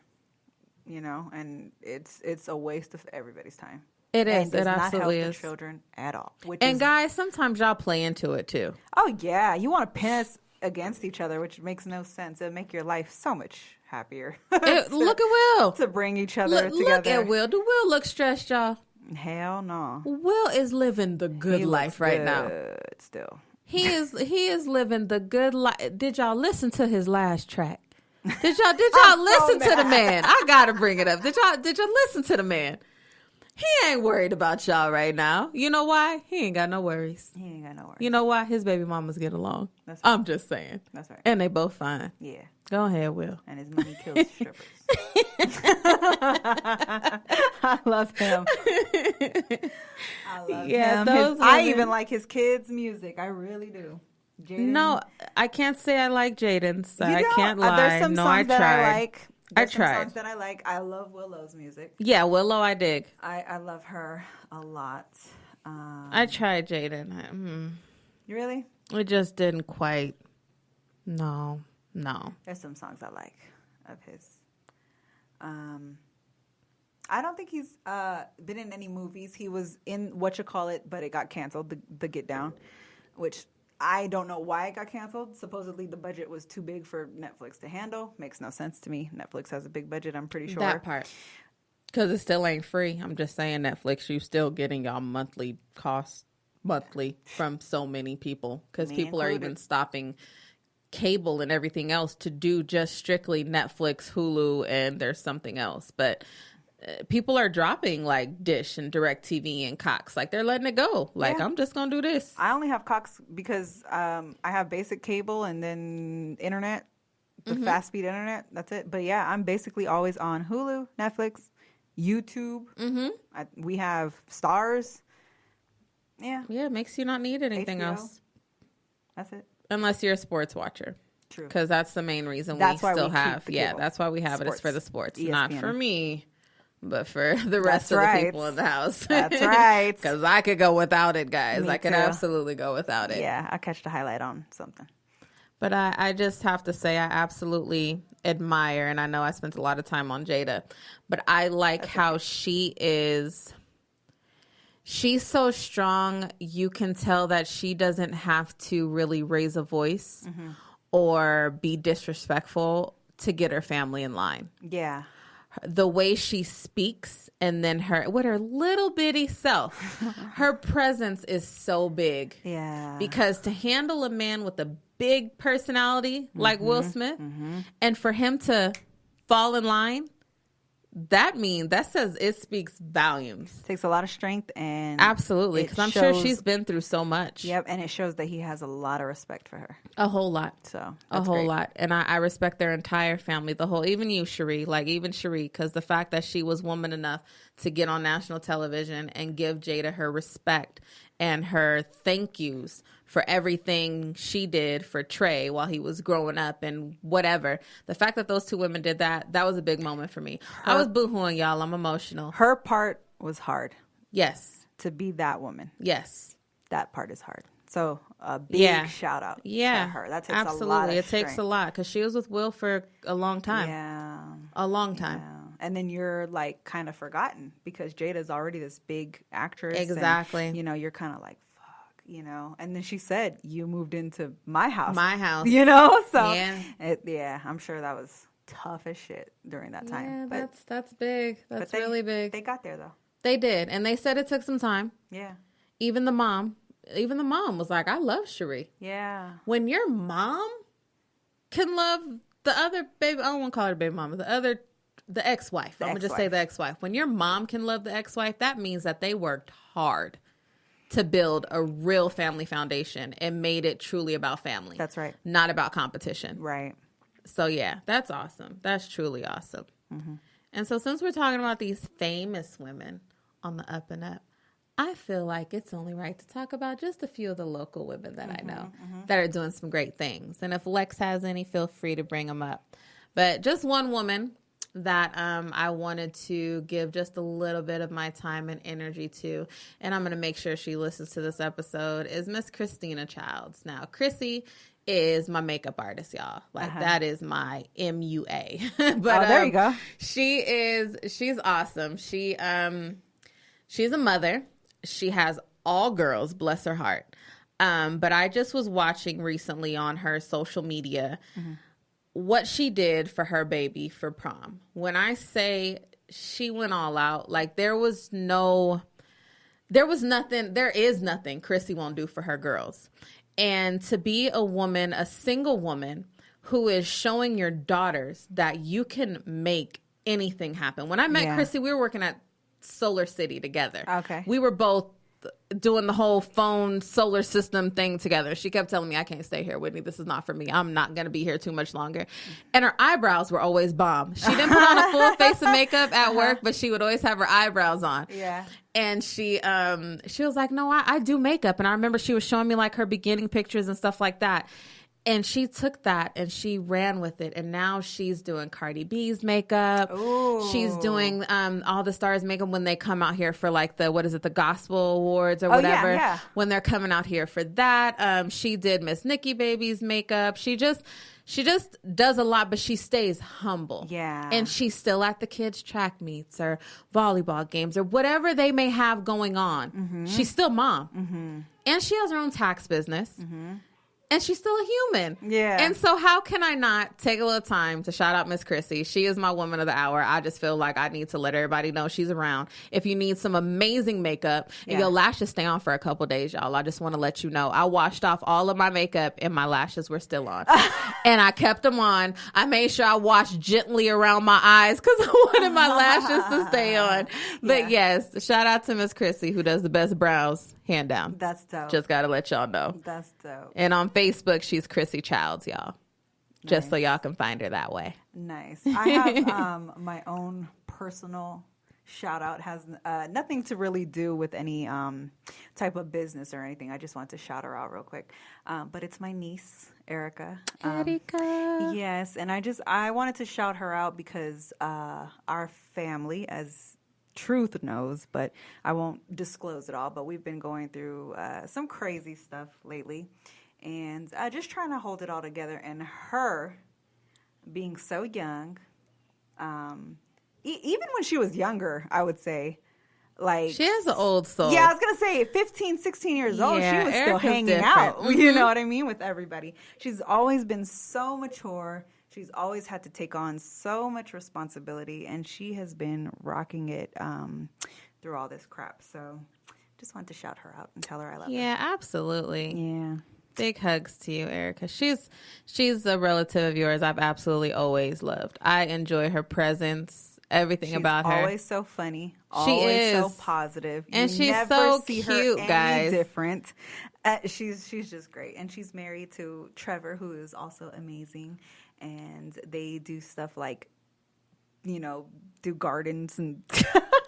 and it's a waste of everybody's time. It is. And does it absolutely not help is. the children at all. Guys, sometimes y'all play into it too. Oh yeah, you want to pin us against each other, which makes no sense. It'll make your life so much happier. Look at Will to bring each other together. Look at Will. Do Will look stressed, y'all? Hell no. Will is living the good life right now. Still, he is living the good life. Did y'all listen to his last track? Did y'all listen to the man? I gotta bring it up. Did y'all listen to the man? He ain't worried about y'all right now. You know why? He ain't got no worries. He ain't got no worries. You know why? His baby mamas get along. That's right. I'm just saying. That's right. And they both fine. Yeah. Go ahead, Will. And his money kills strippers. I love him. I love him. I even like his kids' music. I really do. Jaden. No, I can't say I like Jaden's. I can't lie. There's some songs that I like. There's some songs that I like. I love Willow's music. Yeah, Willow I dig. I love her a lot. I tried Jaden. Really? It just didn't quite. No. There's some songs I like of his. I don't think he's been in any movies. He was in Whatchamacallit, but it got canceled, the Get Down, which I don't know why it got canceled. Supposedly the budget was too big for Netflix to handle. Makes no sense to me. Netflix has a big budget, I'm pretty sure. That part. Because it still ain't free. I'm just saying, Netflix, you still getting y'all monthly costs from so many people. Because people are even stopping cable and everything else to do just strictly Netflix, Hulu, and there's something else. But people are dropping like Dish and DirecTV and Cox. Like, they're letting it go. Like, I'm just going to do this. I only have Cox because I have basic cable and then internet, the fast speed internet. That's it. But yeah, I'm basically always on Hulu, Netflix, YouTube. We have Stars. Yeah. Yeah, it makes you not need anything HBO. Else. That's it. Unless you're a sports watcher. True. Because that's the main reason That's we why still we keep have. the Yeah, cable. that's why we have it. It's for the sports. Not for me, but for the rest of the people in the house. That's right. Because I could go without it, guys. Me I could too. absolutely go without it. Yeah, I'll catch the highlight on something. But I just have to say I absolutely admire, and I know I spent a lot of time on Jada, but I like how she is. She's so strong. You can tell that she doesn't have to really raise a voice or be disrespectful to get her family in line. Yeah. The way she speaks, and then with her little bitty self, her presence is so big. Yeah. Because to handle a man with a big personality like Will Smith, and for him to fall in line, that says it speaks volumes. Takes a lot of strength and Absolutely, because I'm sure she's been through so much. Yep, and it shows that he has a lot of respect for her. A whole lot. So a whole great. lot. And I respect their entire family, even you, Cherie, because the fact that she was woman enough to get on national television and give Jada her respect and her thank yous for everything she did for Trey while he was growing up and whatever. The fact that those two women did that was a big moment for me. I was boohooing, y'all. I'm emotional. Her part was hard. Yes. To be that woman. Yes. That part is hard. So a big shout out to her. That takes absolutely. a lot of It strength. takes a lot because she was with Will for a long time. Yeah. A long time. Yeah. And then you're like kind of forgotten because Jada's already this big actress. Exactly. And, you're kind of like, fuck, And then she said, you moved into my house. My house. So I'm sure that was tough as shit during that time. Yeah, that's big. That's really big. They got there though. They did. And they said it took some time. Yeah. Even the mom was like, I love Cherie. Yeah. When your mom can love the other baby, I don't want to call her baby mama, the ex-wife. I'm going to just say the ex-wife. When your mom can love the ex-wife, that means that they worked hard to build a real family foundation and made it truly about family. That's right. Not about competition. Right. So yeah, that's awesome. That's truly awesome. Mm-hmm. And so since we're talking about these famous women on the up and up, I feel like it's only right to talk about just a few of the local women that I know that are doing some great things. And if Lex has any, feel free to bring them up. But just one woman that I wanted to give just a little bit of my time and energy to, and I'm going to make sure she listens to this episode, is Miss Christina Childs. Now, Chrissy is my makeup artist, y'all. That is my MUA. But there you go. She's awesome. She's a mother. She has all girls, bless her heart. But I just was watching recently on her social media what she did for her baby for prom. When I say she went all out, there is nothing Chrissy won't do for her girls. And to be a woman, a single woman, who is showing your daughters that you can make anything happen. When I met Chrissy, we were working at Solar City together. Okay. We were both doing the whole phone solar system thing together. She kept telling me, I can't stay here, Whitney. This is not for me. I'm not going to be here too much longer. And her eyebrows were always bomb. She didn't put on a full face of makeup at work, but she would always have her eyebrows on. Yeah. And she was like, no, I do makeup. And I remember she was showing me her beginning pictures and stuff like that. And she took that and she ran with it. And now she's doing Cardi B's makeup. Ooh. She's doing all the stars' makeup when they come out here for the Gospel Awards or whatever. Yeah. When they're coming out here for that. She did Miss Nikki Baby's makeup. She just does a lot, but she stays humble. Yeah. And she's still at the kids' track meets or volleyball games or whatever they may have going on. Mm-hmm. She's still mom. Mm-hmm. And she has her own tax business. Mm-hmm. and she's still a human. Yeah. And so how can I not take a little time to shout out Miss Chrissy? She is my woman of the hour. I just feel like I need to let everybody know she's around. If you need some amazing makeup and your lashes stay on for a couple days, y'all, I just want to let you know. I washed off all of my makeup and my lashes were still on. And I kept them on. I made sure I washed gently around my eyes because I wanted my lashes to stay on. But yes, shout out to Miss Chrissy, who does the best brows, hand down. That's dope. Just got to let y'all know. That's dope. And on Facebook, she's Chrissy Childs, y'all. Just so y'all can find her that way. Nice. I have my own personal shout out. Has nothing to really do with any type of business or anything. I just want to shout her out real quick. But it's my niece, Erica. Erica. Yes, and I wanted to shout her out because our family, as Truth knows, but I won't disclose it all, but we've been going through some crazy stuff lately. And just trying to hold it all together. And her being so young, even when she was younger, I would say, like... She has an old soul. Yeah, I was going to say 15, 16 years old. Yeah, She was still Erica's hanging different. out. You know what I mean? With everybody. She's always been so mature. She's always had to take on so much responsibility. And she has been rocking it through all this crap. So just wanted to shout her out and tell her I love her. Yeah, absolutely. Yeah. Big hugs to you, Erica. She's a relative of yours I've absolutely always loved. I enjoy her presence, everything about her. She's always so funny. She Always is. so positive. And You she's never so see cute, her any guys. different. She's just great. And she's married to Trevor, who is also amazing. And they do stuff like, do gardens and...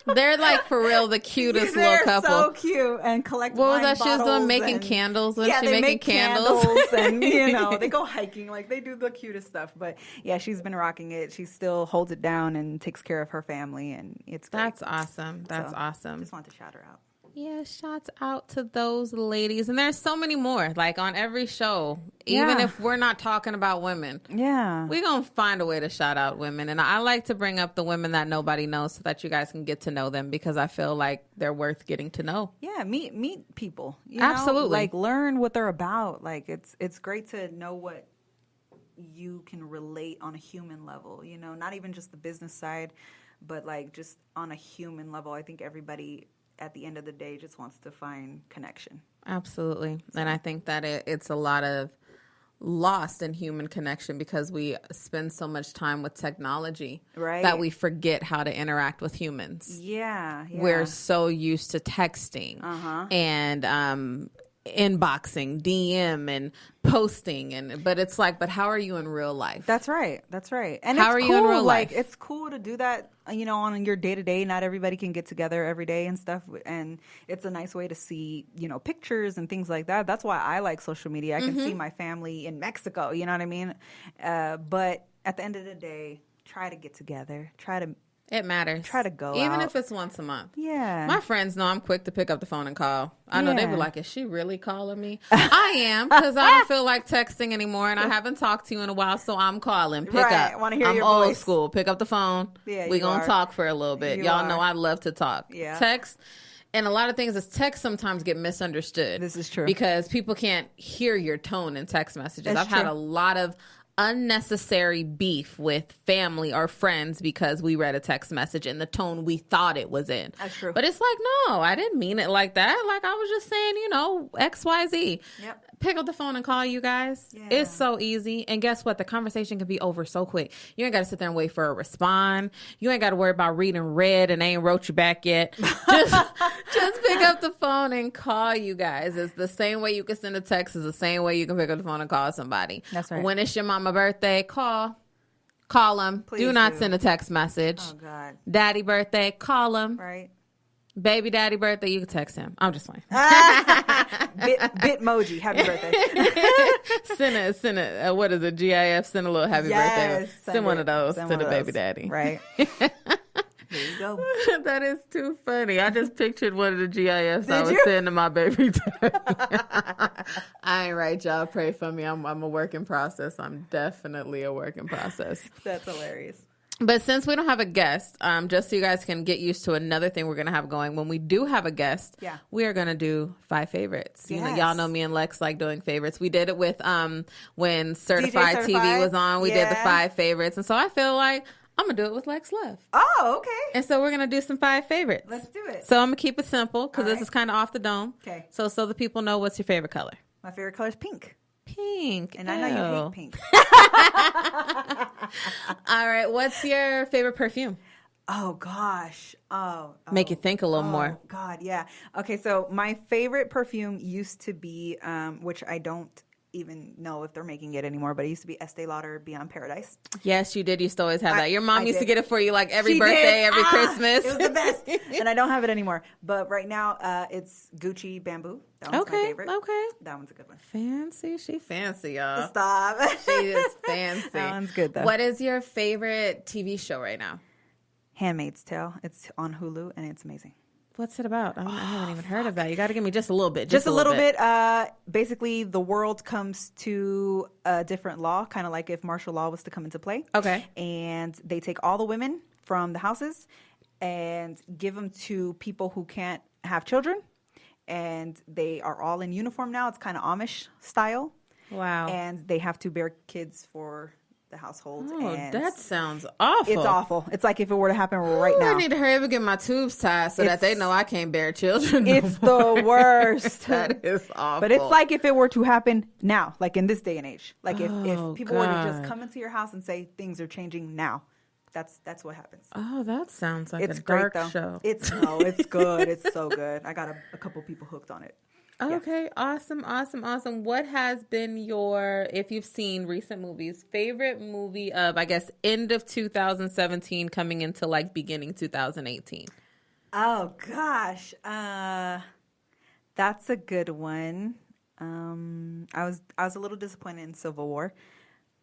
They're like, for real, the cutest little couple. They're so cute and collect What was wine that she was doing? bottles Making and- candles? Was Yeah, she they making make candles? and, they go hiking. Like, they do the cutest stuff. But, yeah, she's been rocking it. She still holds it down and takes care of her family, and it's great. That's awesome. That's So, awesome. Just wanted to shout her out. Yeah, shouts out to those ladies. And there's so many more, like on every show, even Yeah. if we're not talking about women. Yeah. We're going to find a way to shout out women. And I like to bring up the women that nobody knows so that you guys can get to know them, because I feel like they're worth getting to know. Yeah, meet people. Absolutely. Like, learn what they're about. Like, it's great to know what you can relate on a human level, not even just the business side, but like just on a human level. I think everybody at the end of the day just wants to find connection. Absolutely. And I think that it's a lot of lost in human connection because we spend so much time with technology, Right. that we forget how to interact with humans. Yeah. We're so used to texting and inboxing, DM and posting, but it's like, but how are you in real life? That's right. And How it's are cool. you in real like, life? it's cool to do that, on your day to day. Not everybody can get together every day and stuff. And it's a nice way to see, pictures and things like that. That's why I like social media. I can see my family in Mexico. You know what I mean? But at the end of the day, try to get together. It matters. Try to go even out. if it's once a month. Yeah. My friends know I'm quick to pick up the phone and call. I know they be Yeah. like, is she really calling me? I am, because I don't feel like texting anymore, and I haven't talked to you in a while, so I'm calling. Pick Right. up. Wanna hear I'm your old voice. school. Pick up the phone. Yeah, we you going to are. talk for a little bit. You Y'all are. know I love to talk. Yeah. Text. And a lot of things is text sometimes get misunderstood. This is true. Because people can't hear your tone in text messages. That's I've had true. a lot of unnecessary beef with family or friends because we read a text message in the tone we thought it was in. That's true. But it's like, no, I didn't mean it like that. Like, I was just saying, XYZ. Yep. Pick up the phone and call you guys. Yeah. It's so easy. And guess what? The conversation can be over so quick. You ain't got to sit there and wait for a respond. You ain't got to worry about reading red and they ain't wrote you back yet. Just pick up the phone and call you guys. It's the same way you can send a text. It's the same way you can pick up the phone and call somebody. That's right. When it's your mama birthday, call them. Please do not do. send a text message. Oh, God. Daddy birthday, call them. Right. Baby daddy birthday, you can text him. I'm just playing. Bitmoji. Happy birthday. Send it. What is it? GIF. Send a little happy birthday. Yes, Send one of those Send to one the of baby those. daddy. Right. There you go. That is too funny. I just pictured one of the GIFs I was you? sending to my baby daddy. I ain't right, y'all. Pray for me. I'm a work in process. I'm definitely a work in process. That's hilarious. But since we don't have a guest, just so you guys can get used to another thing we're going to have going, when we do have a guest, we are going to do 5 favorites. Yes. You know, y'all know me and Lex like doing favorites. We did it with when Certified TV was on. We did the 5 favorites. And so I feel like I'm going to do it with Lex Love. Oh, okay. And so we're going to do some 5 favorites. Let's do it. So I'm going to keep it simple because this is kind of off the dome. Okay. So the people know, what's your favorite color? My favorite color is pink. Pink. And I know you hate pink. All right. What's your favorite perfume? Oh, gosh. Make you think a little more. God, yeah. Okay, so my favorite perfume used to be, which I don't even know if they're making it anymore, but it used to be Estee Lauder Beyond Paradise. Yes, you did. You used to always have that. Your mom I used to did. get it for you like every She birthday, did. every Christmas. It was the best. And I don't have it anymore. But right now, it's Gucci Bamboo. That one's my favorite. Okay. That one's a good one. Fancy. She fancy, y'all. Stop. She is fancy. That one's good, though. What is your favorite TV show right now? Handmaid's Tale. It's on Hulu, and it's amazing. What's it about? I haven't even heard of that. You got to give me just a little bit. Just a little bit. Basically, the world comes to a different law, kind of like if martial law was to come into play. Okay. And they take all the women from the houses and give them to people who can't have children. And they are all in uniform now. It's kind of Amish style. Wow. And they have to bear kids for the household. Oh, and that sounds awful. It's awful. It's like if it were to happen right now. I need to hurry up and get my tubes tied so that they know I can't bear children. It's the worst. That is awful. But it's like if it were to happen now, like in this day and age. Like if people were to just God. come into your house and say things are changing now. That's what happens. Oh, that sounds like It's a great dark though. show. It's good. It's so good. I got a couple people hooked on it. Okay, awesome. What has been your, if you've seen recent movies, favorite movie of, I guess, end of 2017 coming into like beginning 2018? Oh gosh, that's a good one. I was a little disappointed in Civil War.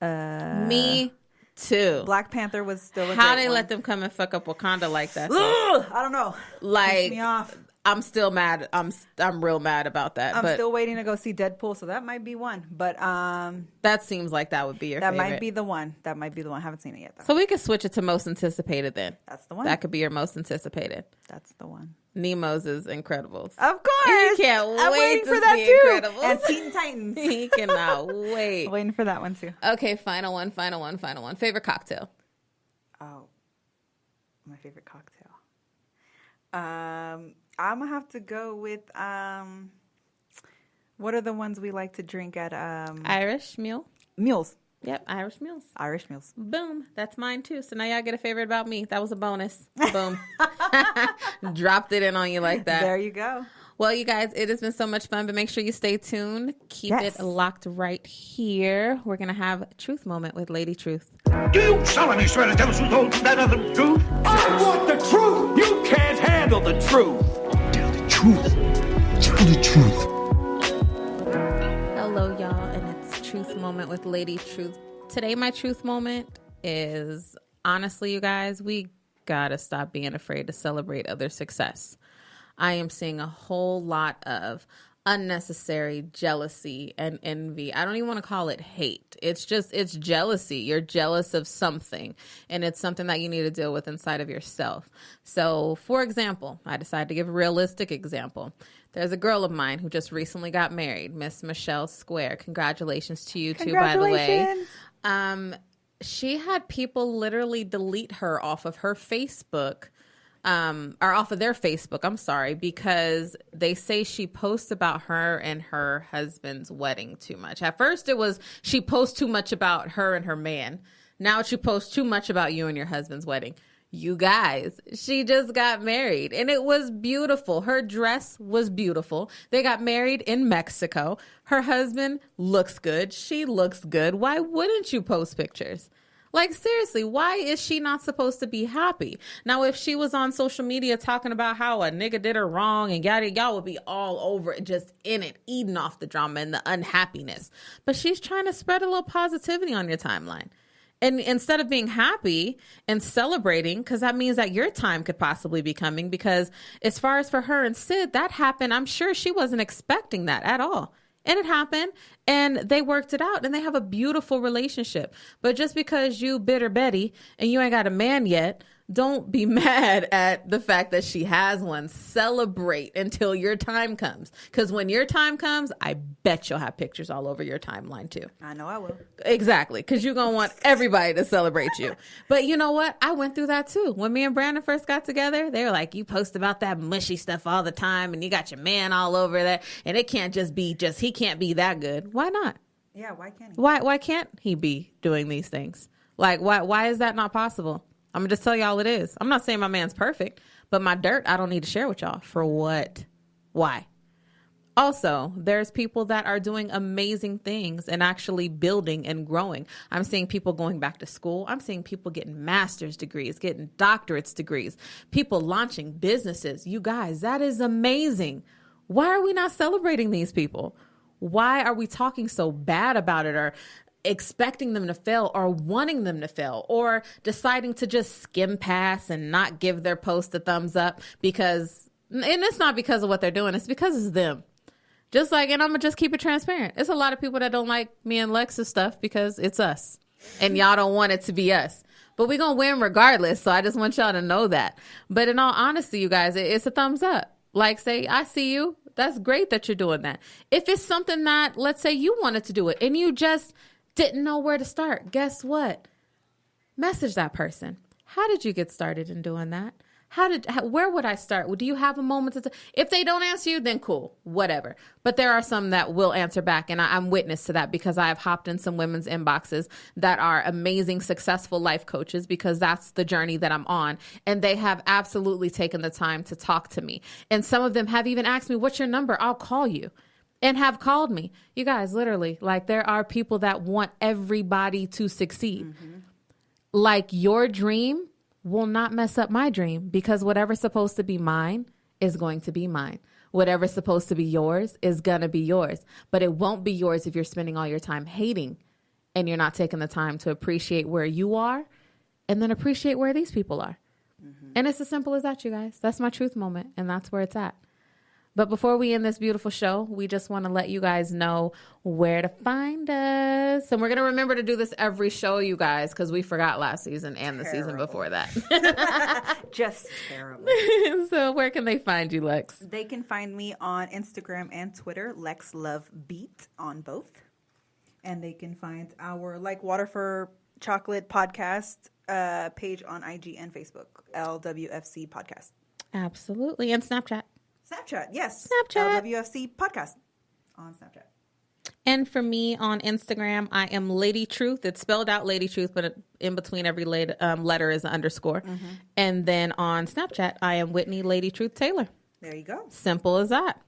Me too. Black Panther was still a How great they one. let them come and fuck up Wakanda like that? I don't know. Like, Pissed me off. I'm still mad. I'm real mad about that. I'm but still waiting to go see Deadpool, so that might be one. But that seems like that would be your that favorite. might be the one. I haven't seen it yet, though. So we could switch it to most anticipated then. That's the one. That could be your most anticipated. That's the one. Nemo's is Incredibles. Of course. You can't I'm wait waiting to for that see too. Incredibles. And Teen Titans. He cannot wait. Waiting for that one too. Okay, final one. Favorite cocktail? Oh, my favorite cocktail. I'm gonna have to go with what are the ones we like to drink at Irish Mule. Mules? Yep, Irish Mules. Irish Mules. Boom. That's mine too. So now y'all get a favorite about me. That was a bonus. Boom. Dropped it in on you like that. There you go. Well, you guys, it has been so much fun, but make sure you stay tuned. Keep it locked right here. We're going to have a Truth Moment with Lady Truth. Do you solemnly swear to tell us the whole that other truth? I want the truth. You can't handle the truth. Tell the truth. Tell the truth. Hello, y'all, and it's Truth Moment with Lady Truth. Today, my Truth Moment is, honestly, you guys, we got to stop being afraid to celebrate other success. I am seeing a whole lot of unnecessary jealousy and envy. I don't even want to call it hate. It's jealousy. You're jealous of something, and it's something that you need to deal with inside of yourself. So, for example, I decided to give a realistic example. There's a girl of mine who just recently got married, Miss Michelle Square. Congratulations to you too, by the way. She had people literally delete her off of her Facebook, or off of their Facebook, I'm sorry, because they say she posts about her and her husband's wedding too much. At first it was she posts too much about her and her man. Now she posts too much about you and your husband's wedding. You guys, she just got married and it was beautiful. Her dress was beautiful. They got married in Mexico. Her husband looks good. She looks good. Why wouldn't you post pictures? Like, seriously, why is she not supposed to be happy? Now, if she was on social media talking about how a nigga did her wrong and y'all would be all over it, just in it, eating off the drama and the unhappiness. But she's trying to spread a little positivity on your timeline. And instead of being happy and celebrating, because that means that your time could possibly be coming, because as far as for her and Sid, that happened, I'm sure she wasn't expecting that at all. And it happened, and they worked it out, and they have a beautiful relationship. But just because you bitter Betty and you ain't got a man yet, don't be mad at the fact that she has one. Celebrate until your time comes. Because when your time comes, I bet you'll have pictures all over your timeline too. I know I will. Exactly. Because you're going to want everybody to celebrate you. But you know what? I went through that too. When me and Brandon first got together, they were like, you post about that mushy stuff all the time and you got your man all over that. And it can't just be he can't be that good. Why not? Yeah, why can't he? Why can't he be doing these things? Like, why is that not possible? I'm going to just tell y'all it is. I'm not saying my man's perfect, but my dirt, I don't need to share with y'all. For what? Why? Also, there's people that are doing amazing things and actually building and growing. I'm seeing people going back to school. I'm seeing people getting master's degrees, getting doctorate's degrees, people launching businesses. You guys, that is amazing. Why are we not celebrating these people? Why are we talking so bad about it, or expecting them to fail, or wanting them to fail, or deciding to just skim past and not give their post a thumbs up because, and it's not because of what they're doing, it's because it's them. Just like, and I'm gonna just keep it transparent. It's a lot of people that don't like me and Lex's stuff because it's us and y'all don't want it to be us, but we're gonna win regardless. So I just want y'all to know that. But in all honesty, you guys, it's a thumbs up. Like, say, I see you. That's great that you're doing that. If it's something that, let's say you wanted to do it and you just didn't know where to start, guess what? Message that person. How did you get started in doing that? Where would I start? Well, do you have a moment to if they don't answer you, then cool, whatever. But there are some that will answer back, and I'm witness to that because I have hopped in some women's inboxes that are amazing, successful life coaches because that's the journey that I'm on, and they have absolutely taken the time to talk to me. And some of them have even asked me, what's your number? I'll call you. And have called me. You guys, literally, like, there are people that want everybody to succeed. Mm-hmm. Like, your dream will not mess up my dream because whatever's supposed to be mine is going to be mine. Whatever's supposed to be yours is going to be yours. But it won't be yours if you're spending all your time hating and you're not taking the time to appreciate where you are and then appreciate where these people are. Mm-hmm. And it's as simple as that, you guys. That's my truth moment, and that's where it's at. But before we end this beautiful show, we just want to let you guys know where to find us. And we're going to remember to do this every show, you guys, because we forgot last season and the season before that. Just terrible. So where can they find you, Lex? They can find me on Instagram and Twitter, Lex Love Beat on both. And they can find our Like Water for Chocolate podcast page on IG and Facebook, LWFC Podcast. Absolutely. And Snapchat. Snapchat, yes. Snapchat. LWFC Podcast on Snapchat. And for me on Instagram, I am Lady Truth. It's spelled out Lady Truth, but in between every letter is an underscore. Mm-hmm. And then on Snapchat, I am Whitney Lady Truth Taylor. There you go. Simple as that.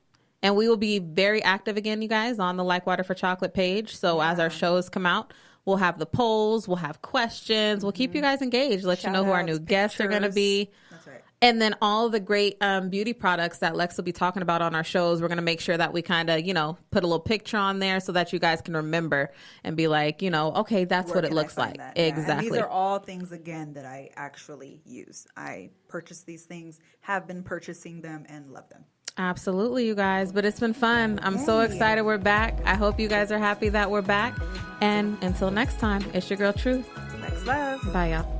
And we will be very active again, you guys, on the Like Water for Chocolate page. So as our shows come out, we'll have the polls, we'll have questions. We'll keep you guys engaged, let you know who our new guests are going to be. That's right. And then all the great beauty products that Lex will be talking about on our shows, we're going to make sure that we kind of, put a little picture on there so that you guys can remember and be like, okay, that's what it looks like. That? Exactly. And these are all things, again, that I actually use. I purchase these things, have been purchasing them, and love them. Absolutely, you guys. But it's been fun. I'm so excited we're back. I hope you guys are happy that we're back. And until next time, it's your girl Truth. Lex Love. Bye, y'all.